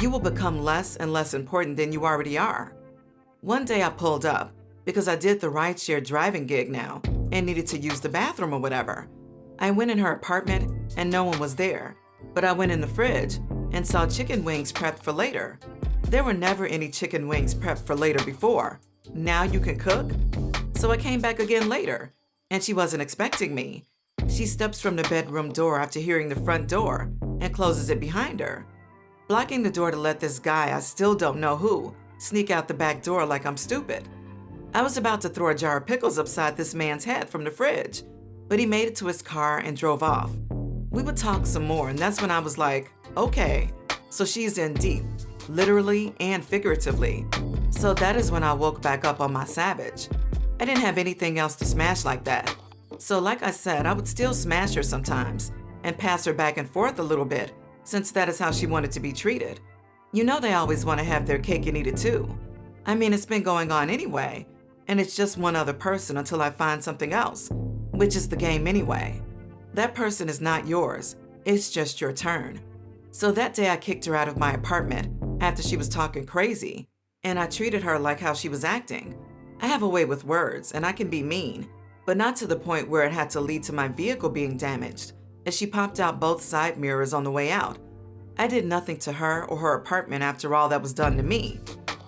You will become less and less important than you already are. One day I pulled up because I did the rideshare driving gig now and needed to use the bathroom or whatever. I went in her apartment and no one was there, but I went in the fridge and saw chicken wings prepped for later. There were never any chicken wings prepped for later before. Now you can cook? So I came back again later, and she wasn't expecting me. She steps from the bedroom door after hearing the front door and closes it behind her, blocking the door to let this guy, I still don't know who, sneak out the back door like I'm stupid. I was about to throw a jar of pickles upside this man's head from the fridge, but he made it to his car and drove off. We would talk some more, and that's when I was like, okay, so she's in deep, literally and figuratively. So that is when I woke back up on my savage. I didn't have anything else to smash like that. So like I said, I would still smash her sometimes and pass her back and forth a little bit, since that is how she wanted to be treated. You know they always want to have their cake and eat it too. I mean, it's been going on anyway, and it's just one other person until I find something else, which is the game anyway. That person is not yours, it's just your turn. So that day I kicked her out of my apartment after she was talking crazy, and I treated her like how she was acting. I have a way with words, and I can be mean, but not to the point where it had to lead to my vehicle being damaged, as she popped out both side mirrors on the way out. I did nothing to her or her apartment after all that was done to me,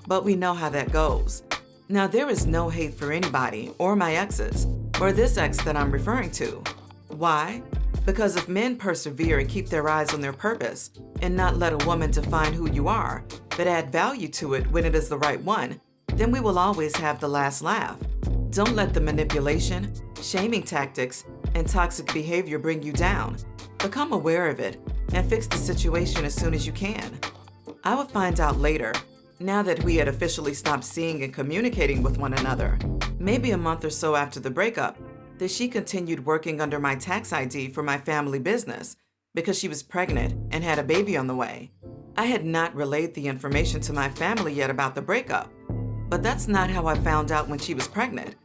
but we know how that goes. Now there is no hate for anybody or my exes, or this ex that I'm referring to. Why? Because if men persevere and keep their eyes on their purpose and not let a woman define who you are, but add value to it when it is the right one, then we will always have the last laugh. Don't let the manipulation, shaming tactics, and toxic behavior bring you down. Become aware of it and fix the situation as soon as you can. I would find out later, now that we had officially stopped seeing and communicating with one another, maybe a month or so after the breakup, that she continued working under my tax ID for my family business because she was pregnant and had a baby on the way. I had not relayed the information to my family yet about the breakup, but that's not how I found out when she was pregnant.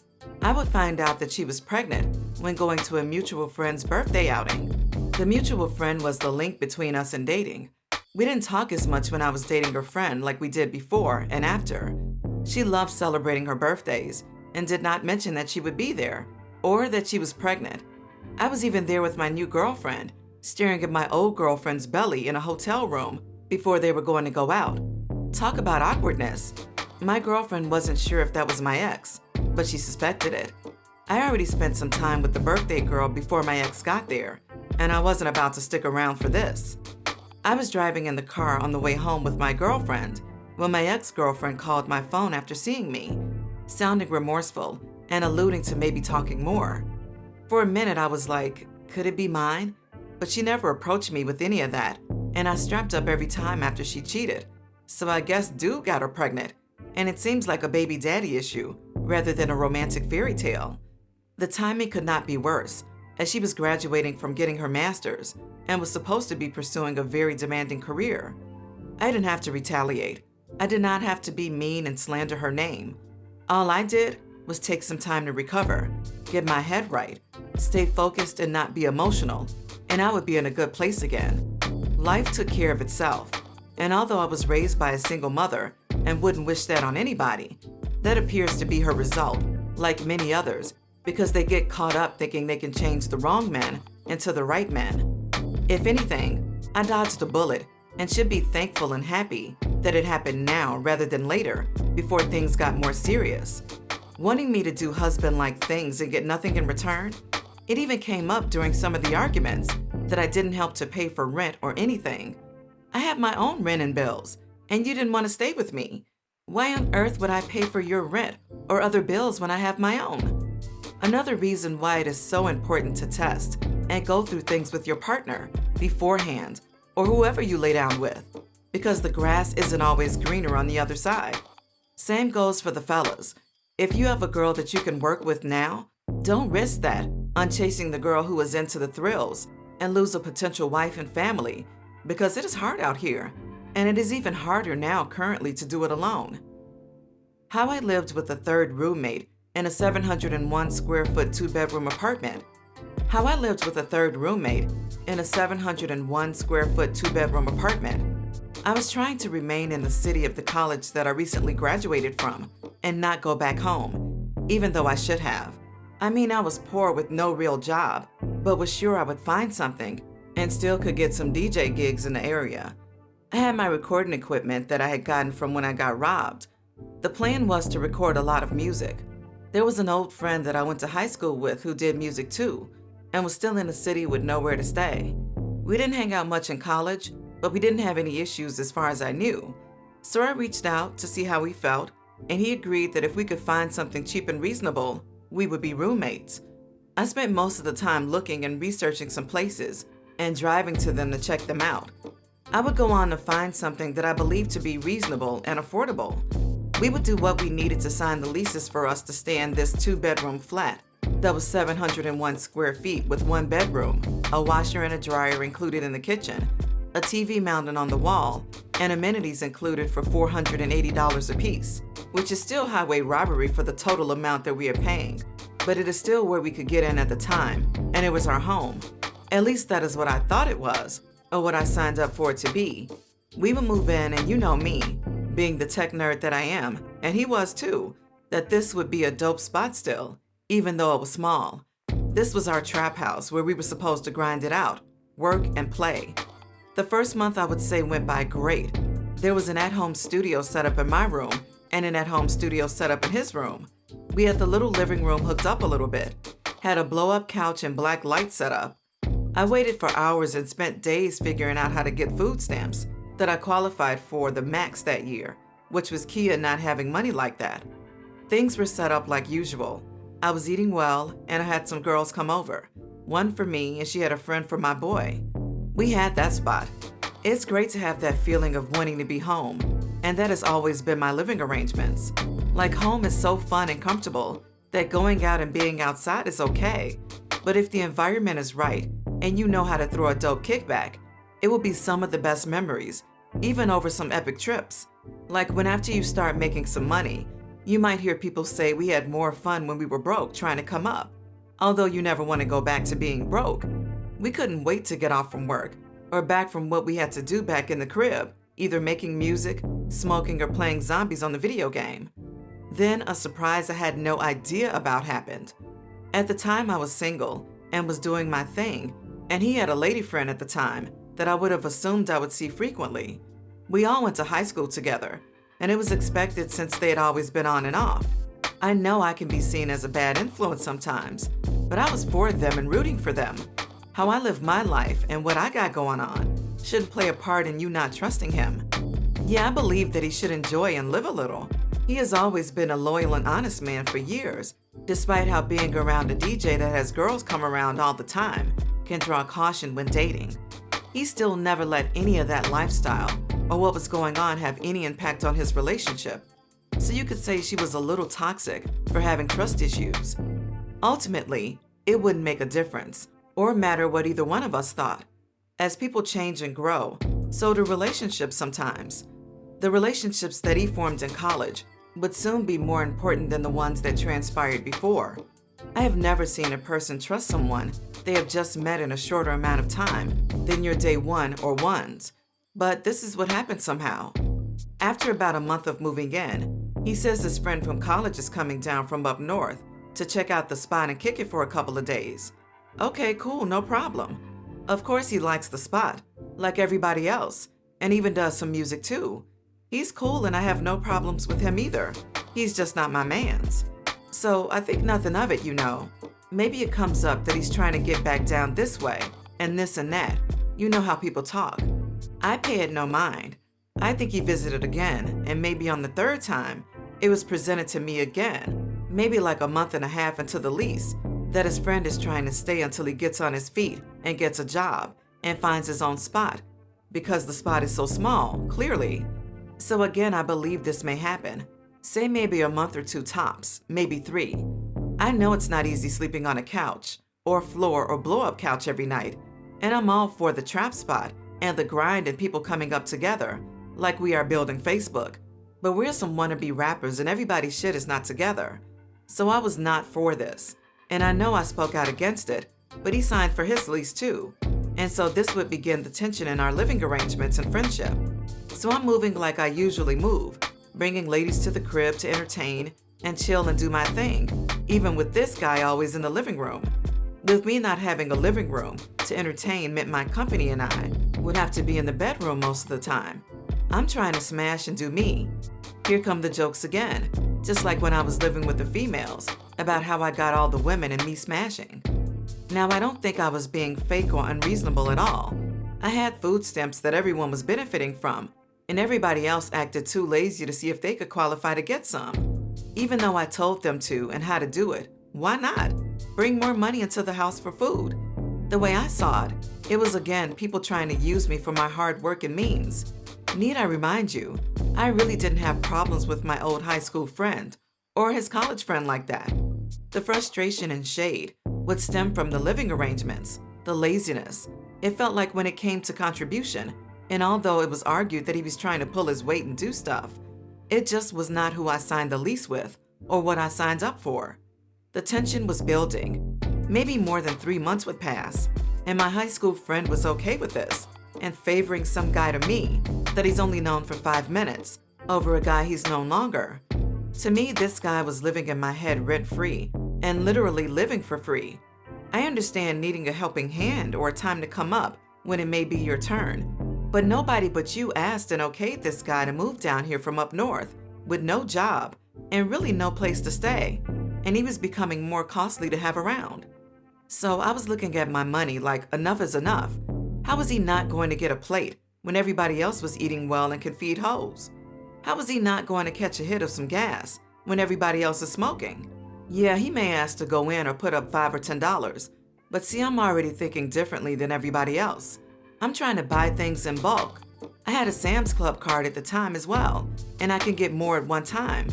I would find out that she was pregnant when going to a mutual friend's birthday outing. The mutual friend was the link between us and dating. We didn't talk as much when I was dating her friend like we did before and after. She loved celebrating her birthdays and did not mention that she would be there or that she was pregnant. I was even there with my new girlfriend, staring at my old girlfriend's belly in a hotel room before they were going to go out. Talk about awkwardness. My girlfriend wasn't sure if that was my ex, but she suspected it. I already spent some time with the birthday girl before my ex got there, and I wasn't about to stick around for this. I was driving in the car on the way home with my girlfriend when my ex-girlfriend called my phone after seeing me, sounding remorseful and alluding to maybe talking more. For a minute, I was like, could it be mine? But she never approached me with any of that, and I strapped up every time after she cheated. So I guess dude got her pregnant, and it seems like a baby daddy issue rather than a romantic fairy tale. The timing could not be worse, as she was graduating from getting her master's and was supposed to be pursuing a very demanding career. I didn't have to retaliate. I did not have to be mean and slander her name. All I did was take some time to recover, get my head right, stay focused and not be emotional, and I would be in a good place again. Life took care of itself, and although I was raised by a single mother and wouldn't wish that on anybody, that appears to be her result, like many others, because they get caught up thinking they can change the wrong men into the right men. If anything, I dodged a bullet and should be thankful and happy that it happened now rather than later, before things got more serious. Wanting me to do husband-like things and get nothing in return, it even came up during some of the arguments that I didn't help to pay for rent or anything. I have my own rent and bills, and you didn't want to stay with me. Why on earth would I pay for your rent or other bills when I have my own? Another reason why it is so important to test and go through things with your partner beforehand or whoever you lay down with, because the grass isn't always greener on the other side. Same goes for the fellas. If you have a girl that you can work with now, don't risk that on chasing the girl who is into the thrills and lose a potential wife and family, because it is hard out here, and it is even harder now currently to do it alone. How I lived with a third roommate in a 701 square foot 2-bedroom apartment. How I lived with a third roommate in a 701 square foot 2-bedroom apartment. I was trying to remain in the city of the college that I recently graduated from and not go back home, even though I should have. I mean, I was poor with no real job, but was sure I would find something and still could get some DJ gigs in the area. I had my recording equipment that I had gotten from when I got robbed. The plan was to record a lot of music. There was an old friend that I went to high school with who did music too, and was still in the city with nowhere to stay. We didn't hang out much in college, but we didn't have any issues as far as I knew. So I reached out to see how he felt, and he agreed that if we could find something cheap and reasonable, we would be roommates. I spent most of the time looking and researching some places and driving to them to check them out. I would go on to find something that I believed to be reasonable and affordable. We would do what we needed to sign the leases for us to stay in this 2-bedroom flat that was 701 square feet with 1 bedroom, a washer and a dryer included in the kitchen, a TV mounted on the wall, and amenities included for $480 a piece, which is still highway robbery for the total amount that we are paying, but it is still where we could get in at the time, and it was our home. At least that is what I thought it was, or what I signed up for it to be. We would move in, and you know me, being the tech nerd that I am, and he was too, that this would be a dope spot still, even though it was small. This was our trap house where we were supposed to grind it out, work and play. The first month I would say went by great. There was an at-home studio set up in my room and an at-home studio set up in his room. We had the little living room hooked up a little bit, had a blow-up couch and black light set up. I waited for hours and spent days figuring out how to get food stamps that I qualified for the max that year, which was key in not having money like that. Things were set up like usual. I was eating well, and I had some girls come over. One for me, and she had a friend for my boy. We had that spot. It's great to have that feeling of wanting to be home, and that has always been my living arrangements. Like, home is so fun and comfortable that going out and being outside is okay. But if the environment is right, and you know how to throw a dope kickback, it will be some of the best memories, even over some epic trips. Like when after you start making some money, you might hear people say we had more fun when we were broke trying to come up. Although you never want to go back to being broke. We couldn't wait to get off from work or back from what we had to do back in the crib, either making music, smoking, or playing zombies on the video game. Then a surprise I had no idea about happened. At the time I was single and was doing my thing, and he had a lady friend at the time that I would have assumed I would see frequently. We all went to high school together, and it was expected since they had always been on and off. I know I can be seen as a bad influence sometimes, but I was for them and rooting for them. How I live my life and what I got going on shouldn't play a part in you not trusting him. Yeah, I believe that he should enjoy and live a little. He has always been a loyal and honest man for years, despite how being around a DJ that has girls come around all the time can draw caution when dating. He still never let any of that lifestyle or what was going on have any impact on his relationship. So you could say she was a little toxic for having trust issues. Ultimately, it wouldn't make a difference or matter what either one of us thought. As people change and grow, so do relationships sometimes. The relationships that he formed in college would soon be more important than the ones that transpired before. I have never seen a person trust someone they have just met in a shorter amount of time than your day one or ones. But this is what happened somehow. After about a month of moving in, he says his friend from college is coming down from up north to check out the spot and kick it for a couple of days. Okay, cool, no problem. Of course he likes the spot, like everybody else, and even does some music too. He's cool and I have no problems with him either. He's just not my man's. So I think nothing of it, you know. Maybe it comes up that he's trying to get back down this way and this and that. You know how people talk. I pay it no mind. I think he visited again, and maybe on the third time, it was presented to me again, maybe like a month and a half into the lease, that his friend is trying to stay until he gets on his feet and gets a job and finds his own spot, because the spot is so small, clearly. So again, I believe this may happen. Say maybe a month or two tops, maybe 3. I know it's not easy sleeping on a couch, or floor or blow-up couch every night, and I'm all for the trap spot and the grind and people coming up together, like we are building Facebook. But we're some wannabe rappers and everybody's shit is not together. So I was not for this. And I know I spoke out against it, but he signed for his lease too. And so this would begin the tension in our living arrangements and friendship. So I'm moving like I usually move, bringing ladies to the crib to entertain and chill and do my thing, even with this guy always in the living room. With me not having a living room to entertain meant my company and I would have to be in the bedroom most of the time. I'm trying to smash and do me. Here come the jokes again, just like when I was living with the females, about how I got all the women and me smashing. Now, I don't think I was being fake or unreasonable at all. I had food stamps that everyone was benefiting from, and everybody else acted too lazy to see if they could qualify to get some. Even though I told them to and how to do it, why not? Bring more money into the house for food. The way I saw it, it was again people trying to use me for my hard work and means. Need I remind you, I really didn't have problems with my old high school friend or his college friend like that. The frustration and shade would stem from the living arrangements, the laziness. It felt like when it came to contribution, and although it was argued that he was trying to pull his weight and do stuff, it just was not who I signed the lease with or what I signed up for. The tension was building. Maybe more than 3 months would pass, and my high school friend was okay with this and favoring some guy to me that he's only known for 5 minutes over a guy he's known longer. To me, this guy was living in my head rent-free and literally living for free. I understand needing a helping hand or a time to come up when it may be your turn, but nobody but you asked and okayed this guy to move down here from up north with no job and really no place to stay, and he was becoming more costly to have around. So I was looking at my money like enough is enough. How was he not going to get a plate when everybody else was eating well and could feed hoes? How was he not going to catch a hit of some gas when everybody else is smoking? Yeah, he may ask to go in or put up $5 or $10, but see, I'm already thinking differently than everybody else. I'm trying to buy things in bulk. I had a Sam's Club card at the time as well, and I can get more at one time.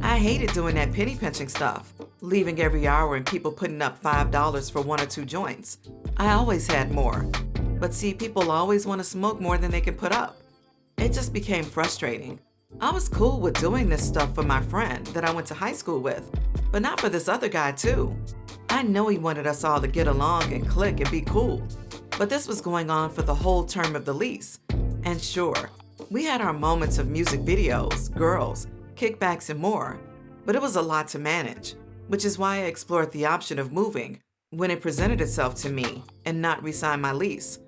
I hated doing that penny pinching stuff, leaving every hour and people putting up $5 for one or two joints. I always had more. But see, people always want to smoke more than they can put up. It just became frustrating. I was cool with doing this stuff for my friend that I went to high school with, but not for this other guy too. I know he wanted us all to get along and click and be cool, but this was going on for the whole term of the lease. And sure, we had our moments of music videos, girls, kickbacks, and more, but it was a lot to manage, which is why I explored the option of moving when it presented itself to me and not re-sign my lease.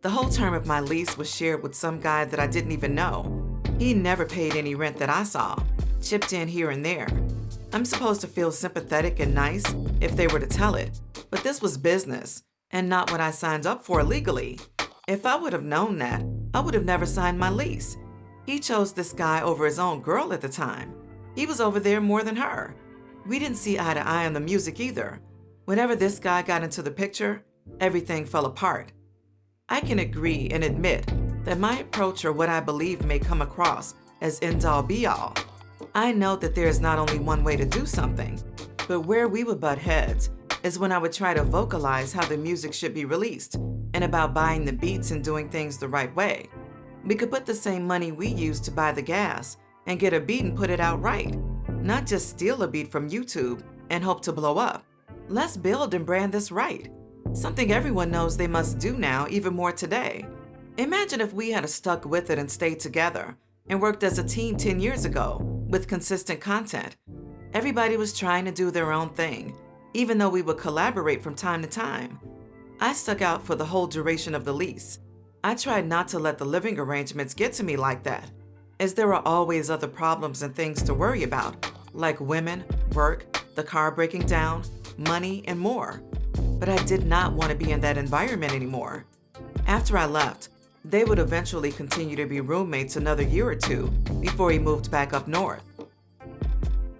The whole term of my lease was shared with some guy that I didn't even know. He never paid any rent that I saw, chipped in here and there. I'm supposed to feel sympathetic and nice if they were to tell it, but this was business and not what I signed up for legally. If I would have known that, I would have never signed my lease. He chose this guy over his own girl at the time. He was over there more than her. We didn't see eye to eye on the music either. Whenever this guy got into the picture, everything fell apart. I can agree and admit that my approach or what I believe may come across as end-all be-all. I know that there is not only one way to do something, but where we would butt heads is when I would try to vocalize how the music should be released and about buying the beats and doing things the right way. We could put the same money we use to buy the gas and get a beat and put it out right, not just steal a beat from YouTube and hope to blow up. Let's build and brand this right. Something everyone knows they must do now, even more today. Imagine if we had stuck with it and stayed together and worked as a team 10 years ago with consistent content. Everybody was trying to do their own thing, even though we would collaborate from time to time. I stuck out for the whole duration of the lease. I tried not to let the living arrangements get to me like that, as there are always other problems and things to worry about, like women, work, the car breaking down, money, and more. But I did not want to be in that environment anymore. After I left, they would eventually continue to be roommates another year or two before he moved back up north.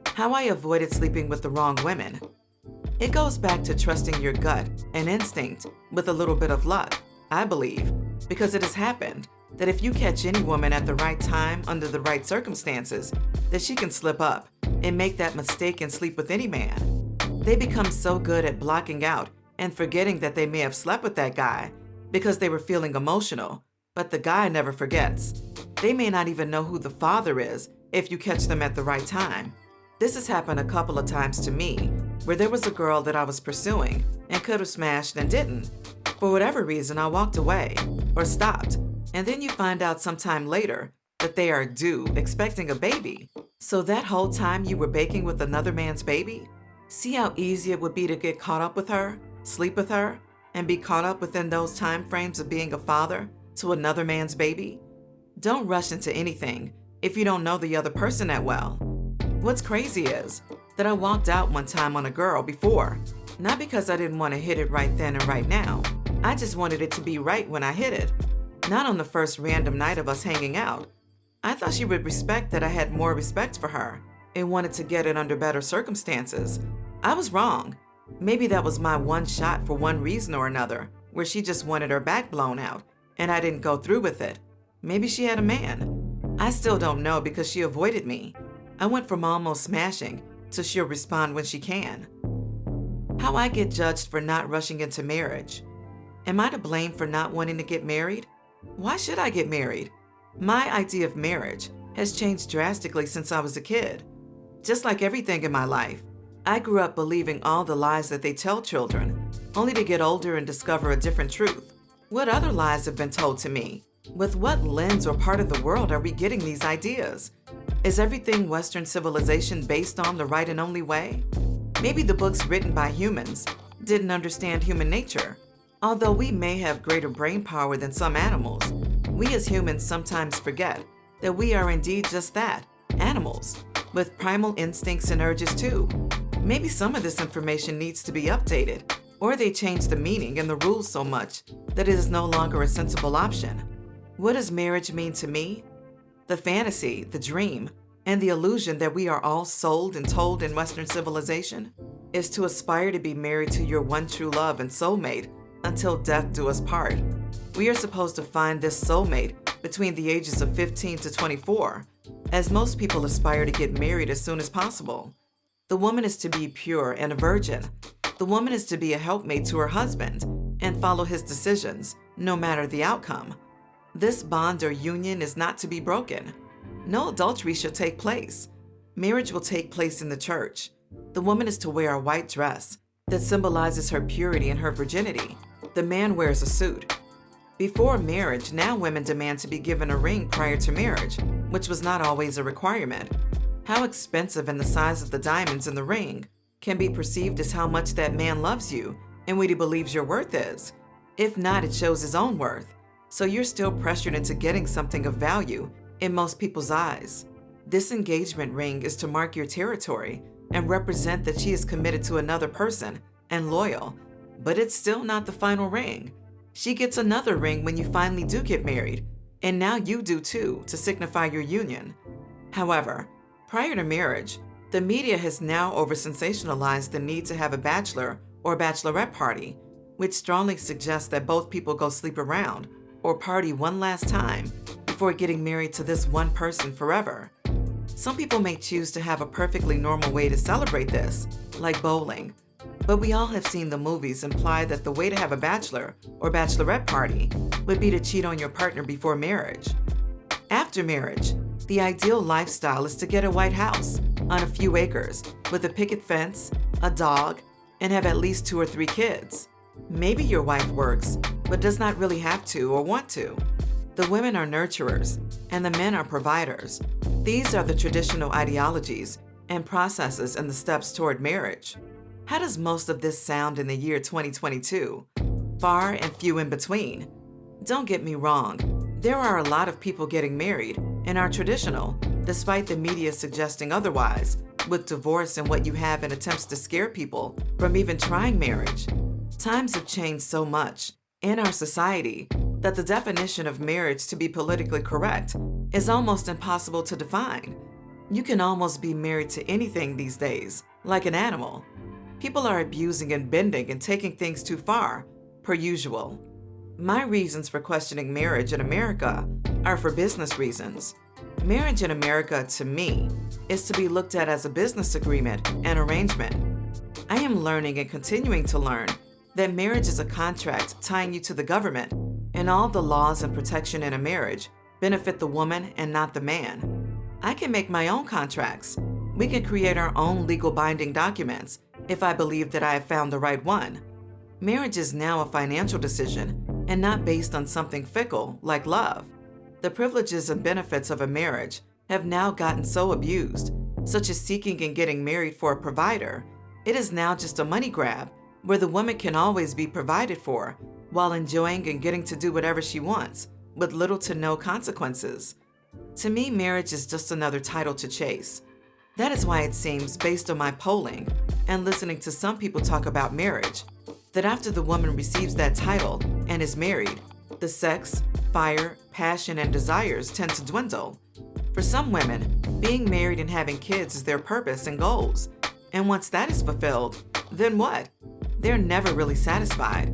How I avoided sleeping with the wrong women. It goes back to trusting your gut and instinct with a little bit of luck, I believe, because it has happened that if you catch any woman at the right time under the right circumstances, that she can slip up and make that mistake and sleep with any man. They become so good at blocking out and forgetting that they may have slept with that guy because they were feeling emotional, but the guy never forgets. They may not even know who the father is if you catch them at the right time. This has happened a couple of times to me, where there was a girl that I was pursuing and could have smashed and didn't. For whatever reason, I walked away or stopped, and then you find out sometime later that they are due, expecting a baby. So that whole time you were baking with another man's baby? See how easy it would be to get caught up with her, sleep with her, and be caught up within those time frames of being a father to another man's baby? Don't rush into anything if you don't know the other person that well. What's crazy is that I walked out one time on a girl before, not because I didn't want to hit it right then and right now. I just wanted it to be right when I hit it, not on the first random night of us hanging out. I thought she would respect that I had more respect for her and wanted to get it under better circumstances. I was wrong. Maybe that was my one shot for one reason or another, where she just wanted her back blown out, and I didn't go through with it. Maybe she had a man. I still don't know because she avoided me. I went from almost smashing to she'll respond when she can. How I get judged for not rushing into marriage. Am I to blame for not wanting to get married? Why should I get married? My idea of marriage has changed drastically since I was a kid. Just like everything in my life, I grew up believing all the lies that they tell children, only to get older and discover a different truth. What other lies have been told to me? With what lens or part of the world are we getting these ideas? Is everything Western civilization based on the right and only way? Maybe the books written by humans didn't understand human nature. Although we may have greater brain power than some animals, we as humans sometimes forget that we are indeed just that, animals, with primal instincts and urges too. Maybe some of this information needs to be updated Or they change the meaning and the rules so much that it is no longer a sensible option. What does marriage mean to me? The fantasy, the dream, and the illusion that we are all sold and told in Western civilization is to aspire to be married to your one true love and soulmate until death do us part. We are supposed to find this soulmate between the ages of 15 to 24, as most people aspire to get married as soon as possible. The woman is to be pure and a virgin. The woman is to be a helpmate to her husband and follow his decisions, no matter the outcome. This bond or union is not to be broken. No adultery shall take place. Marriage will take place in the church. The woman is to wear a white dress that symbolizes her purity and her virginity. The man wears a suit. Before marriage, now women demand to be given a ring prior to marriage, which was not always a requirement. How expensive and the size of the diamonds in the ring can be perceived as how much that man loves you and what he believes your worth is. If not, it shows his own worth. So you're still pressured into getting something of value in most people's eyes. This engagement ring is to mark your territory and represent that she is committed to another person and loyal, but it's still not the final ring. She gets another ring when you finally do get married, and now you do too, to signify your union. However, prior to marriage, the media has now over-sensationalized the need to have a bachelor or bachelorette party, which strongly suggests that both people go sleep around or party one last time before getting married to this one person forever. Some people may choose to have a perfectly normal way to celebrate this, like bowling, but we all have seen the movies imply that the way to have a bachelor or bachelorette party would be to cheat on your partner before marriage. After marriage, the ideal lifestyle is to get a white house on a few acres with a picket fence, a dog, and have at least 2 or 3 kids. Maybe your wife works, but does not really have to or want to. The women are nurturers, and the men are providers. These are the traditional ideologies and processes and the steps toward marriage. How does most of this sound in the year 2022? Far and few in between. Don't get me wrong, there are a lot of people getting married and are traditional, despite the media suggesting otherwise, with divorce and what you have in attempts to scare people from even trying marriage. Times have changed so much in our society that the definition of marriage to be politically correct is almost impossible to define. You can almost be married to anything these days, like an animal. People are abusing and bending and taking things too far, per usual. My reasons for questioning marriage in America are for business reasons. Marriage in America, to me, is to be looked at as a business agreement and arrangement. I am learning and continuing to learn that marriage is a contract tying you to the government, and all the laws and protection in a marriage benefit the woman and not the man. I can make my own contracts. We can create our own legal binding documents if I believe that I have found the right one. Marriage is now a financial decision and not based on something fickle like love. The privileges and benefits of a marriage have now gotten so abused, such as seeking and getting married for a provider. It is now just a money grab where the woman can always be provided for while enjoying and getting to do whatever she wants with little to no consequences. To me, marriage is just another title to chase. That is why it seems, based on my polling and listening to some people talk about marriage, that after the woman receives that title and is married, the sex, fire, passion, and desires tend to dwindle. For some women, being married and having kids is their purpose and goals. And once that is fulfilled, then what? They're never really satisfied.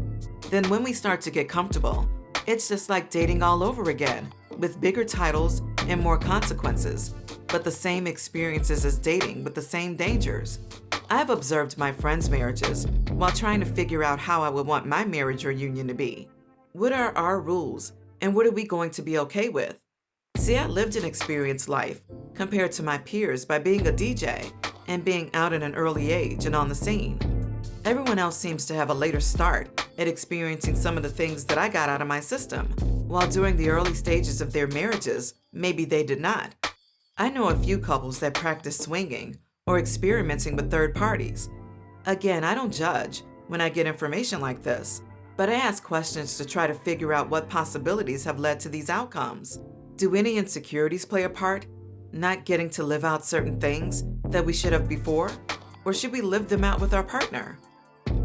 Then when we start to get comfortable, it's just like dating all over again, with bigger titles and more consequences, but the same experiences as dating with the same dangers. I've observed my friends' marriages while trying to figure out how I would want my marriage or union to be. What are our rules, and what are we going to be okay with? See, I lived an experienced life compared to my peers by being a DJ and being out at an early age and on the scene. Everyone else seems to have a later start at experiencing some of the things that I got out of my system, while during the early stages of their marriages, maybe they did not. I know a few couples that practice swinging or experimenting with third parties. Again, I don't judge when I get information like this, but I ask questions to try to figure out what possibilities have led to these outcomes. Do any insecurities play a part? Not getting to live out certain things that we should have before? Or should we live them out with our partner?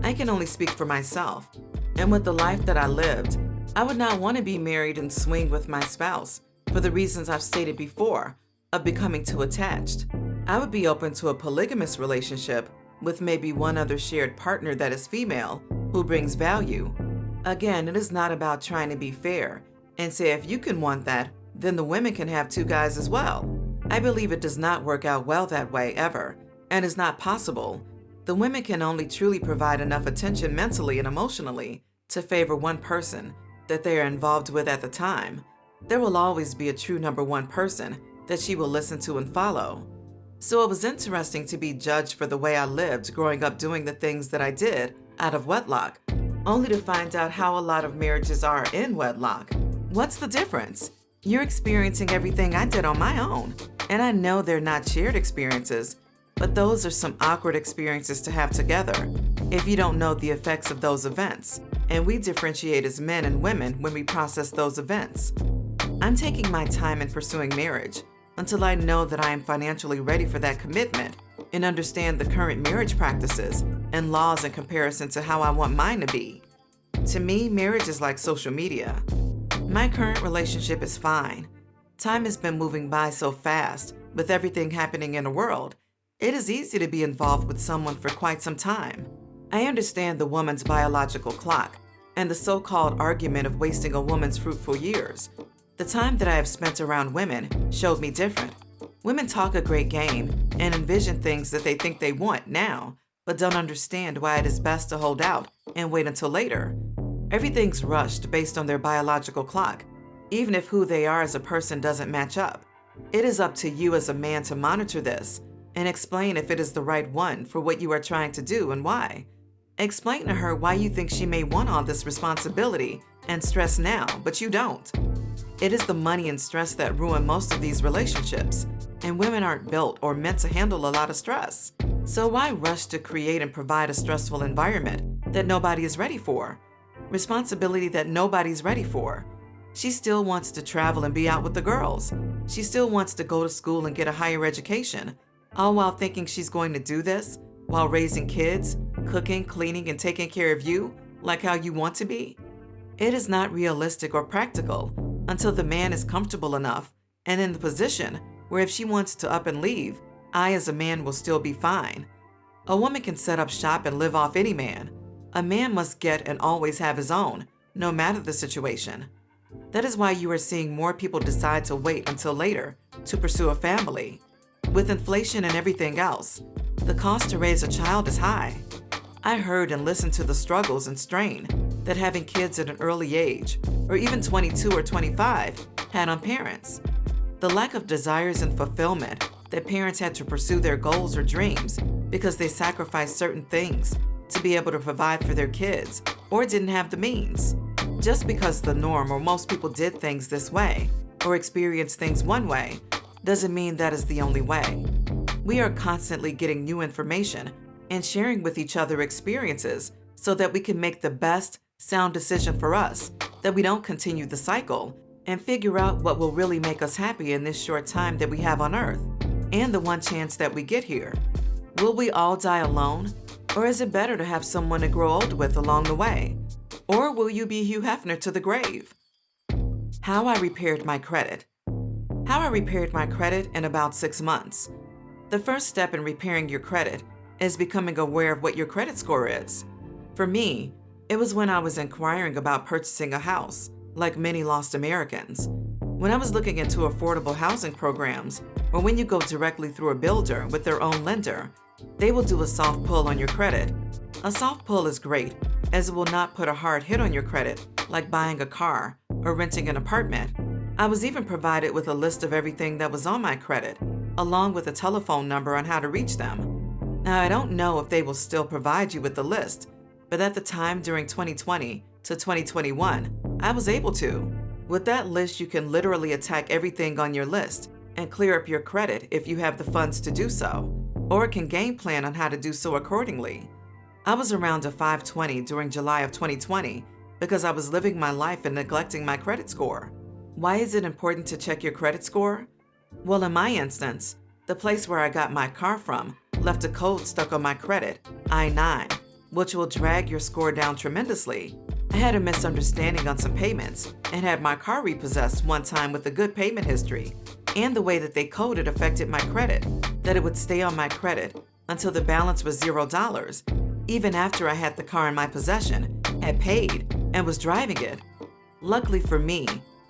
I can only speak for myself. And with the life that I lived, I would not want to be married and swing with my spouse for the reasons I've stated before of becoming too attached. I would be open to a polygamous relationship with maybe one other shared partner that is female who brings value. Again, it is not about trying to be fair and say if you can want that, then the women can have two guys as well. I believe it does not work out well that way ever, and is not possible. The women can only truly provide enough attention mentally and emotionally to favor one person that they are involved with at the time. There will always be a true number one person that she will listen to and follow. So it was interesting to be judged for the way I lived growing up doing the things that I did out of wedlock, only to find out how a lot of marriages are in wedlock. What's the difference? You're experiencing everything I did on my own, and I know they're not shared experiences, but those are some awkward experiences to have together if you don't know the effects of those events, and we differentiate as men and women when we process those events. I'm taking my time in pursuing marriage until I know that I am financially ready for that commitment and understand the current marriage practices and laws in comparison to how I want mine to be. To me, marriage is like social media. My current relationship is fine. Time has been moving by so fast with everything happening in the world. It is easy to be involved with someone for quite some time. I understand the woman's biological clock and the so-called argument of wasting a woman's fruitful years. The time that I have spent around women showed me different. Women talk a great game and envision things that they think they want now, but don't understand why it is best to hold out and wait until later. Everything's rushed based on their biological clock, even if who they are as a person doesn't match up. It is up to you as a man to monitor this and explain if it is the right one for what you are trying to do and why. Explain to her why you think she may want all this responsibility and stress now, but you don't. It is the money and stress that ruin most of these relationships, and women aren't built or meant to handle a lot of stress. So why rush to create and provide a stressful environment that nobody is ready for? Responsibility that nobody's ready for. She still wants to travel and be out with the girls. She still wants to go to school and get a higher education, all while thinking she's going to do this while raising kids, cooking, cleaning, and taking care of you like how you want to be. It is not realistic or practical until the man is comfortable enough and in the position where if she wants to up and leave, I as a man will still be fine. A woman can set up shop and live off any man. A man must get and always have his own, no matter the situation. That is why you are seeing more people decide to wait until later to pursue a family. With inflation and everything else, the cost to raise a child is high. I heard and listened to the struggles and strain that having kids at an early age, or even 22 or 25, had on parents. The lack of desires and fulfillment that parents had to pursue their goals or dreams because they sacrificed certain things to be able to provide for their kids or didn't have the means. Just because the norm or most people did things this way or experienced things one way doesn't mean that is the only way. We are constantly getting new information and sharing with each other experiences so that we can make the best, sound decision for us, that we don't continue the cycle and figure out what will really make us happy in this short time that we have on Earth and the one chance that we get here. Will we all die alone? Or is it better to have someone to grow old with along the way? Or will you be Hugh Hefner to the grave? How I repaired my credit. How I repaired my credit in about 6 months. The first step in repairing your credit is becoming aware of what your credit score is. For me, it was when I was inquiring about purchasing a house, like many lost Americans. When I was looking into affordable housing programs, or when you go directly through a builder with their own lender, they will do a soft pull on your credit. A soft pull is great, as it will not put a hard hit on your credit, like buying a car or renting an apartment. I was even provided with a list of everything that was on my credit, along with a telephone number on how to reach them. Now, I don't know if they will still provide you with the list, but at the time during 2020 to 2021, I was able to. With that list, you can literally attack everything on your list and clear up your credit if you have the funds to do so, or it can game plan on how to do so accordingly. I was around a 520 during July of 2020 because I was living my life and neglecting my credit score. Why is it important to check your credit score? Well, in my instance, the place where I got my car from left a code stuck on my credit, I-9. which will drag your score down tremendously. I had a misunderstanding on some payments and had my car repossessed one time with a good payment history, and the way that they coded affected my credit, that it would stay on my credit until the balance was $0, even after I had the car in my possession, had paid, and was driving it. Luckily for me,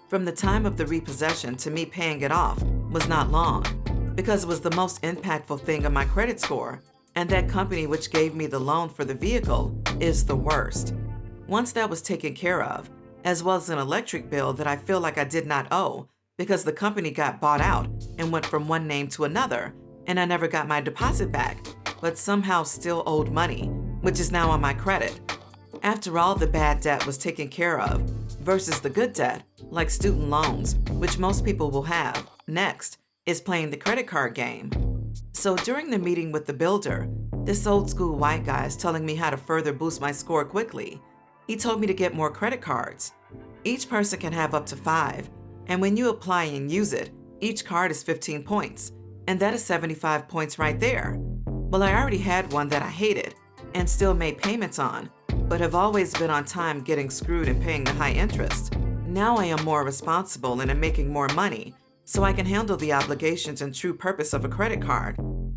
from the time of the repossession to me paying it off was not long, because it was the most impactful thing on my credit score, and that company which gave me the loan for the vehicle is the worst. Once that was taken care of, as well as an electric bill that I feel like I did not owe because the company got bought out and went from one name to another, and I never got my deposit back, but somehow still owed money, which is now on my credit. After all the bad debt was taken care of, versus the good debt, like student loans, which most people will have, next is playing the credit card game. So during the meeting with the builder, this old school white guy is telling me how to further boost my score quickly. He told me to get more credit cards. Each person can have up to 5, and when you apply and use it, each card is 15 points, and that is 75 points right there. Well, I already had one that I hated and still made payments on, but have always been on time getting screwed and paying the high interest. Now I am more responsible and am making more money, so I can handle the obligations and true purpose of a credit card.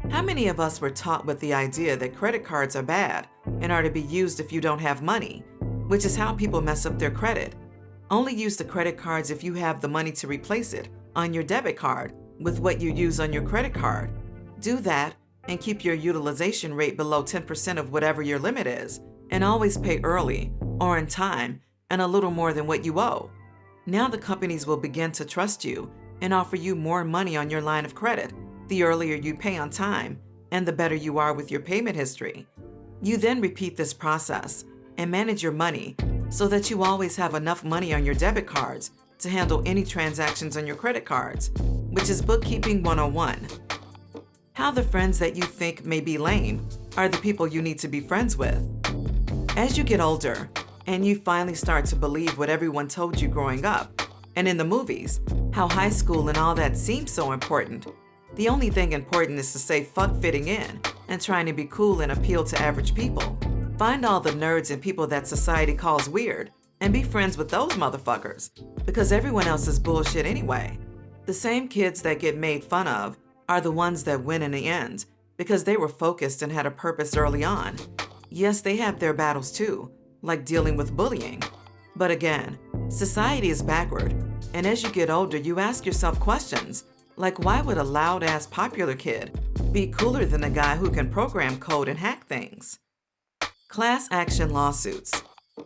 How many of us were taught with the idea that credit cards are bad and are to be used if you don't have money, which is how people mess up their credit? Only use the credit cards if you have the money to replace it on your debit card with what you use on your credit card. Do that and keep your utilization rate below 10% of whatever your limit is, and always pay early or in time and a little more than what you owe. Now the companies will begin to trust you and offer you more money on your line of credit the earlier you pay on time and the better you are with your payment history. You then repeat this process and manage your money so that you always have enough money on your debit cards to handle any transactions on your credit cards, which is bookkeeping 101. How the friends that you think may be lame are the people you need to be friends with. As you get older and you finally start to believe what everyone told you growing up, and in the movies, how high school and all that seems so important, the only thing important is to say fuck fitting in and trying to be cool and appeal to average people. Find all the nerds and people that society calls weird and be friends with those motherfuckers, because everyone else is bullshit anyway. The same kids that get made fun of are the ones that win in the end because they were focused and had a purpose early on. Yes, they have their battles too, like dealing with bullying. But again, society is backward, and as you get older, you ask yourself questions like, why would a loud-ass popular kid be cooler than the guy who can program code and hack things? Class action lawsuits.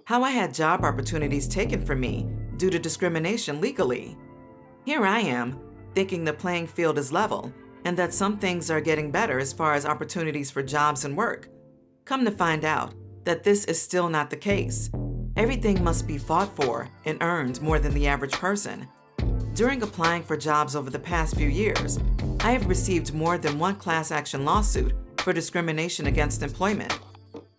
How I had job opportunities taken from me due to discrimination legally. Here I am, thinking the playing field is level and that some things are getting better as far as opportunities for jobs and work. Come to find out that this is still not the case. Everything must be fought for and earned more than the average person. During applying for jobs over the past few years, I have received more than one class action lawsuit for discrimination against employment.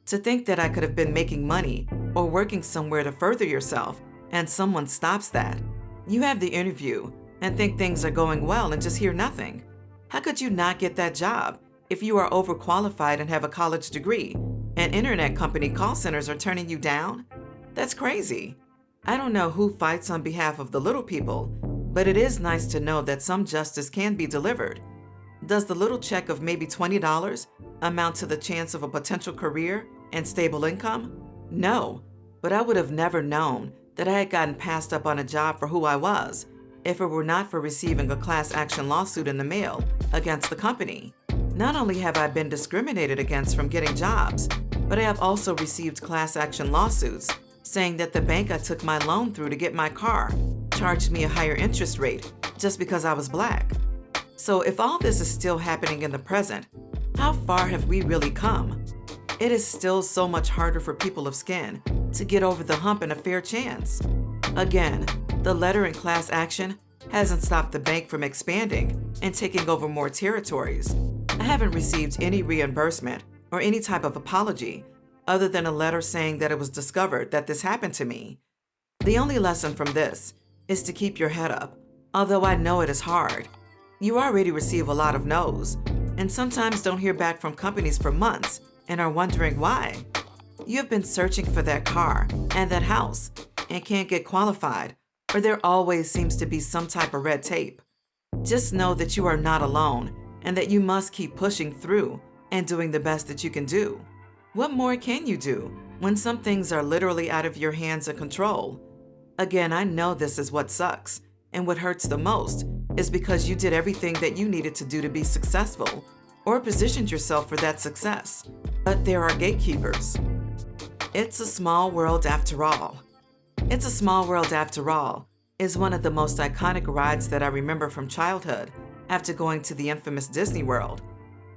To think that I could have been making money or working somewhere to further yourself and someone stops that. You have the interview and think things are going well and just hear nothing. How could you not get that job if you are overqualified and have a college degree and internet company call centers are turning you down? That's crazy. I don't know who fights on behalf of the little people, but it is nice to know that some justice can be delivered. Does the little check of maybe $20 amount to the chance of a potential career and stable income? No, but I would have never known that I had gotten passed up on a job for who I was if it were not for receiving a class action lawsuit in the mail against the company. Not only have I been discriminated against from getting jobs, but I have also received class action lawsuits saying that the bank I took my loan through to get my car charged me a higher interest rate just because I was Black. So if all this is still happening in the present, how far have we really come? It is still so much harder for people of skin to get over the hump and a fair chance. Again, the letter in class action hasn't stopped the bank from expanding and taking over more territories. I haven't received any reimbursement or any type of apology other than a letter saying that it was discovered that this happened to me. The only lesson from this is to keep your head up, although I know it is hard. You already receive a lot of no's, and sometimes don't hear back from companies for months and are wondering why. You have been searching for that car and that house and can't get qualified, or there always seems to be some type of red tape. Just know that you are not alone and that you must keep pushing through and doing the best that you can do. What more can you do when some things are literally out of your hands and control? Again, I know this is what sucks, and what hurts the most is because you did everything that you needed to do to be successful or positioned yourself for that success. But there are gatekeepers. It's a small world after all. It's a Small World After All is one of the most iconic rides that I remember from childhood after going to the infamous Disney World.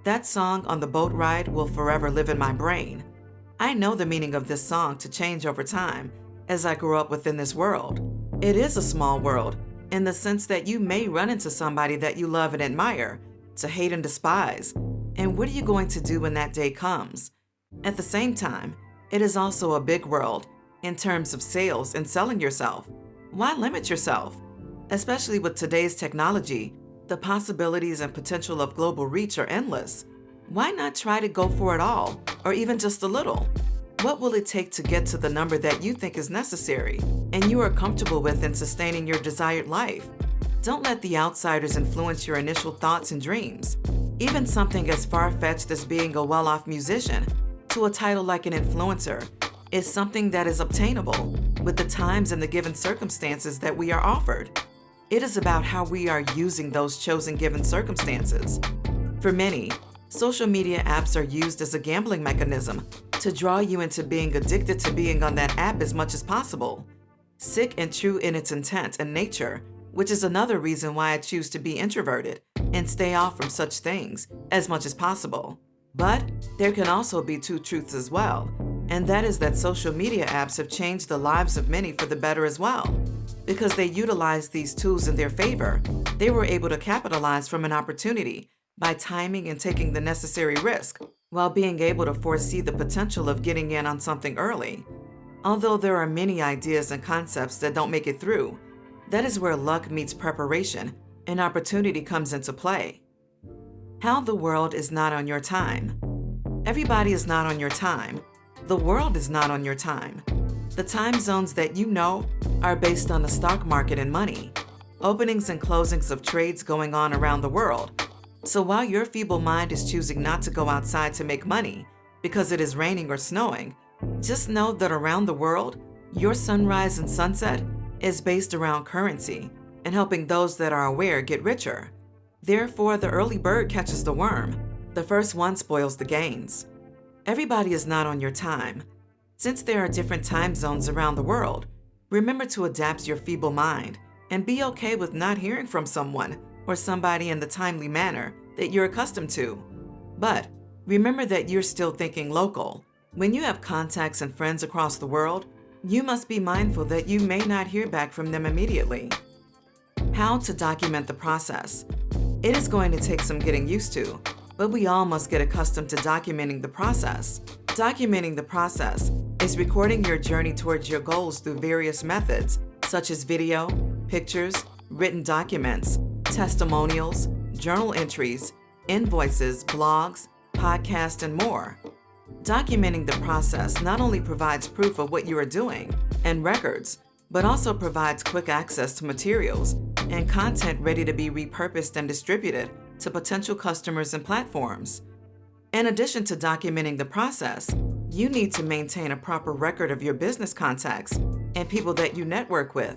That song on the boat ride will forever live in my brain. I know the meaning of this song to change over time as I grew up within this world. It is a small world in the sense that you may run into somebody that you love and admire, to hate and despise. And what are you going to do when that day comes? At the same time, it is also a big world in terms of sales and selling yourself. Why limit yourself? Especially with today's technology, the possibilities and potential of global reach are endless. Why not try to go for it all, or even just a little? What will it take to get to the number that you think is necessary and you are comfortable with in sustaining your desired life? Don't let the outsiders influence your initial thoughts and dreams. Even something as far-fetched as being a well-off musician to a title like an influencer is something that is obtainable with the times and the given circumstances that we are offered. It is about how we are using those chosen given circumstances. For many, social media apps are used as a gambling mechanism to draw you into being addicted to being on that app as much as possible. Sick and true in its intent and nature, which is another reason why I choose to be introverted and stay off from such things as much as possible. But there can also be two truths as well, and that is that social media apps have changed the lives of many for the better as well. Because they utilize these tools in their favor, they were able to capitalize from an opportunity by timing and taking the necessary risk, while being able to foresee the potential of getting in on something early. Although there are many ideas and concepts that don't make it through, that is where luck meets preparation and opportunity comes into play. How the world is not on your time. Everybody is not on your time. The world is not on your time. The time zones that you know are based on the stock market and money, openings and closings of trades going on around the world. So while your feeble mind is choosing not to go outside to make money because it is raining or snowing, just know that around the world, your sunrise and sunset is based around currency and helping those that are aware get richer. Therefore, the early bird catches the worm. The first one spoils the gains. Everybody is not on your time. Since there are different time zones around the world, remember to adapt your feeble mind and be okay with not hearing from someone or somebody in the timely manner that you're accustomed to. But remember that you're still thinking local. When you have contacts and friends across the world, you must be mindful that you may not hear back from them immediately. How to document the process. It is going to take some getting used to, but we all must get accustomed to documenting the process. Documenting the process is recording your journey towards your goals through various methods, such as video, pictures, written documents, testimonials, journal entries, invoices, blogs, podcasts, and more. Documenting the process not only provides proof of what you are doing and records, but also provides quick access to materials and content ready to be repurposed and distributed to potential customers and platforms. In addition to documenting the process, you need to maintain a proper record of your business contacts and people that you network with.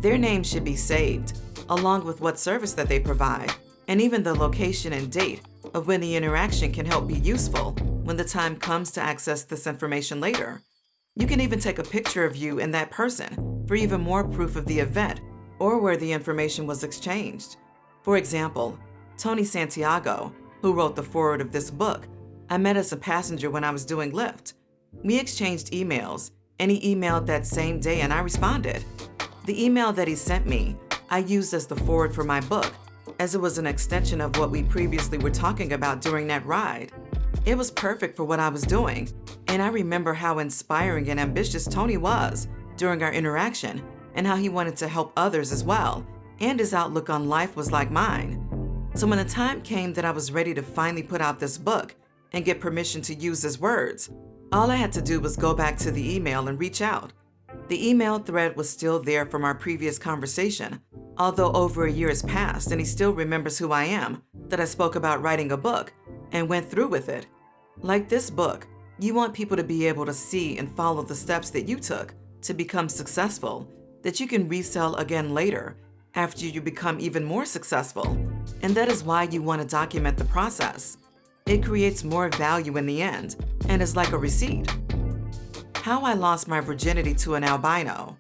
Their names should be saved, along with what service that they provide, and even the location and date of when the interaction can help be useful when the time comes to access this information later. You can even take a picture of you and that person for even more proof of the event or where the information was exchanged. For example, Tony Santiago, who wrote the foreword of this book, I met as a passenger when I was doing Lyft. We exchanged emails, and he emailed that same day and I responded. The email that he sent me, I used as the foreword for my book, as it was an extension of what we previously were talking about during that ride. It was perfect for what I was doing, and I remember how inspiring and ambitious Tony was during our interaction and how he wanted to help others as well, and his outlook on life was like mine. So when the time came that I was ready to finally put out this book and get permission to use his words. All I had to do was go back to the email and reach out. The email thread was still there from our previous conversation, although over a year has passed and he still remembers who I am, that I spoke about writing a book, and went through with it. Like this book, you want people to be able to see and follow the steps that you took to become successful, that you can resell again later after you become even more successful. And that is why you want to document the process. It creates more value in the end and is like a receipt. How I lost my virginity to an albino.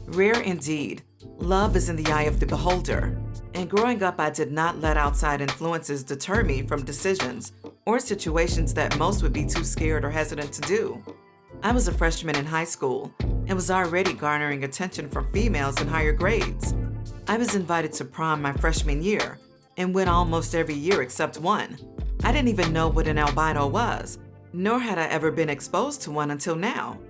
Rare indeed. Love is in the eye of the beholder. And growing up, I did not let outside influences deter me from decisions or situations that most would be too scared or hesitant to do. I was a freshman in high school and was already garnering attention from females in higher grades. I was invited to prom my freshman year and went almost every year except one. I didn't even know what an albino was, nor had I ever been exposed to one until now.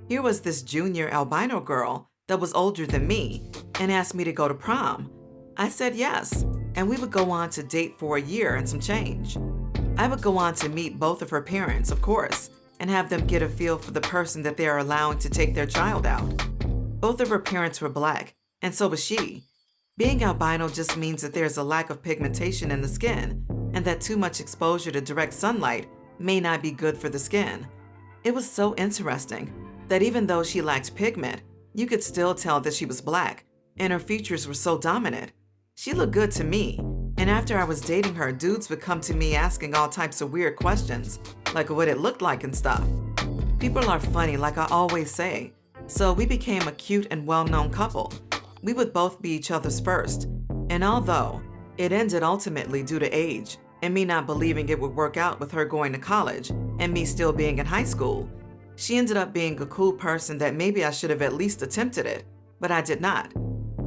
Here was this junior albino girl that was older than me and asked me to go to prom. I said yes, and we would go on to date for a year and some change. I would go on to meet both of her parents, of course, and have them get a feel for the person that they are allowing to take their child out. Both of her parents were Black, and so was she. Being albino just means that there's a lack of pigmentation in the skin, and that too much exposure to direct sunlight may not be good for the skin. It was so interesting that even though she lacked pigment, you could still tell that she was Black, and her features were so dominant. She looked good to me, and after I was dating her, dudes would come to me asking all types of weird questions, like what it looked like and stuff. People are funny, like I always say, so we became a cute and well-known couple. We would both be each other's first, and although it ended ultimately due to age and me not believing it would work out with her going to college and me still being in high school, she ended up being a cool person that maybe I should have at least attempted it, but I did not.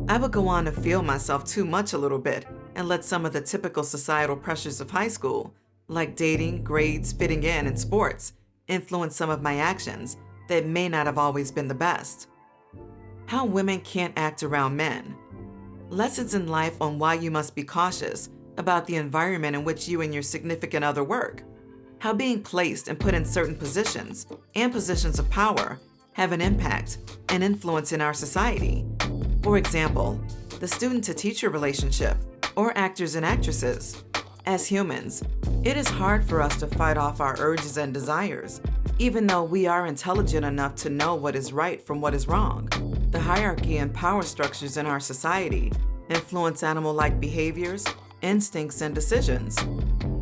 I would go on to feel myself too much a little bit and let some of the typical societal pressures of high school, like dating, grades, fitting in, and sports, influence some of my actions that may not have always been the best. How women can't act around men. Lessons in life on why you must be cautious about the environment in which you and your significant other work. How being placed and put in certain positions and positions of power have an impact and influence in our society. For example, the student-to-teacher relationship, or actors and actresses. As humans, it is hard for us to fight off our urges and desires, even though we are intelligent enough to know what is right from what is wrong. The hierarchy and power structures in our society influence animal-like behaviors, instincts, and decisions.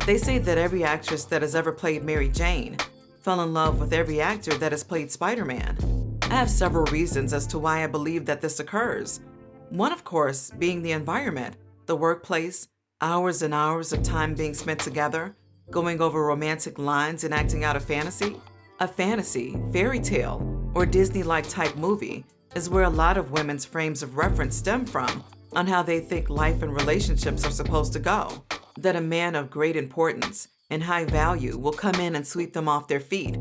They say that every actress that has ever played Mary Jane fell in love with every actor that has played Spider-Man. I have several reasons as to why I believe that this occurs. One, of course, being the environment, the workplace, hours and hours of time being spent together, going over romantic lines and acting out a fantasy. A fantasy, fairy tale, or Disney-like type movie is where a lot of women's frames of reference stem from on how they think life and relationships are supposed to go. That a man of great importance and high value will come in and sweep them off their feet.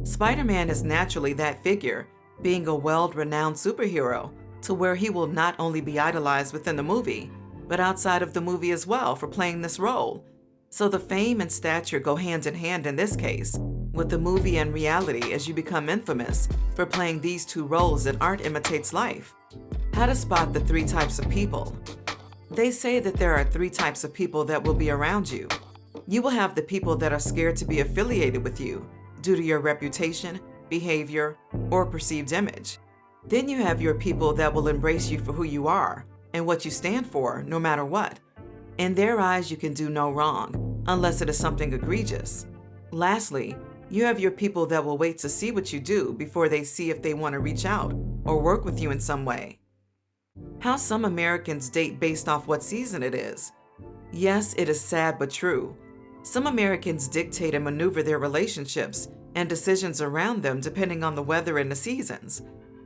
Spider-Man is naturally that figure, being a world-renowned superhero, to where he will not only be idolized within the movie, but outside of the movie as well for playing this role. So the fame and stature go hand in hand in this case, with the movie and reality as you become infamous for playing these two roles in art imitates life. How to spot the 3 types of people. They say that there are 3 types of people that will be around you. You will have the people that are scared to be affiliated with you due to your reputation, behavior, or perceived image. Then you have your people that will embrace you for who you are and what you stand for, no matter what. In their eyes, you can do no wrong, unless it is something egregious. Lastly, you have your people that will wait to see what you do before they see if they want to reach out or work with you in some way. How some Americans date based off what season it is. Yes, it is sad but true. Some Americans dictate and maneuver their relationships and decisions around them depending on the weather and the seasons.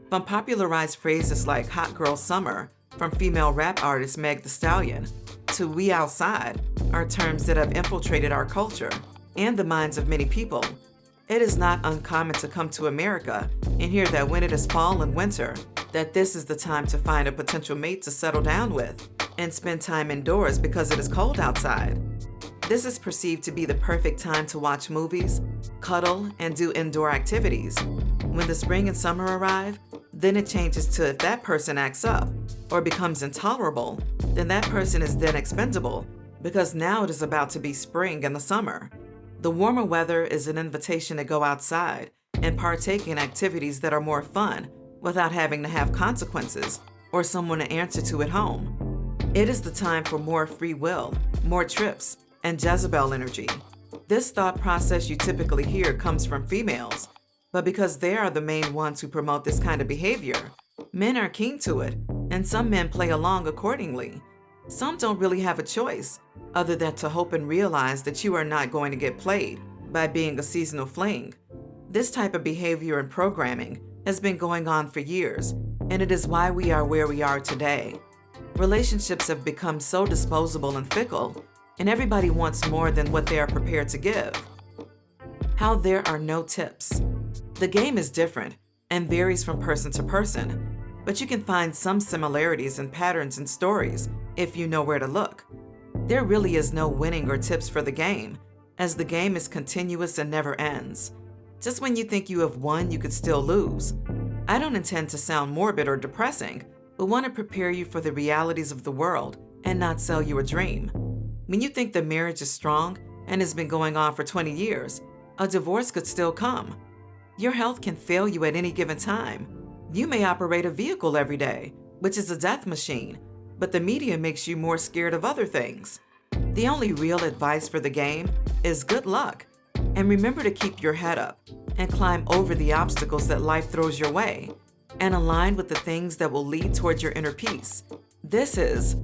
From popularized phrases like hot girl summer from female rap artist Meg Thee Stallion to we outside are terms that have infiltrated our culture and the minds of many people. It is not uncommon to come to America and hear that when it is fall and winter, that this is the time to find a potential mate to settle down with and spend time indoors because it is cold outside. This is perceived to be the perfect time to watch movies, cuddle, and do indoor activities. When the spring and summer arrive, then it changes to if that person acts up or becomes intolerable, then that person is then expendable because now it is about to be spring and the summer. The warmer weather is an invitation to go outside and partake in activities that are more fun without having to have consequences or someone to answer to at home. It is the time for more free will, more trips, and Jezebel energy. This thought process you typically hear comes from females, but because they are the main ones who promote this kind of behavior, men are keen to it, and some men play along accordingly. Some don't really have a choice other than to hope and realize that you are not going to get played by being a seasonal fling. This type of behavior and programming has been going on for years, and it is why we are where we are today. Relationships have become so disposable and fickle, and everybody wants more than what they are prepared to give. How there are no tips. The game is different and varies from person to person, but you can find some similarities and patterns and stories if you know where to look. There really is no winning or tips for the game, as the game is continuous and never ends. Just when you think you have won, you could still lose. I don't intend to sound morbid or depressing, but want to prepare you for the realities of the world and not sell you a dream. When you think the marriage is strong and has been going on for 20 years, a divorce could still come. Your health can fail you at any given time. You may operate a vehicle every day, which is a death machine, but the media makes you more scared of other things. The only real advice for the game is good luck, and remember to keep your head up and climb over the obstacles that life throws your way, and align with the things that will lead towards your inner peace. This is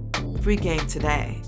Free Game Today.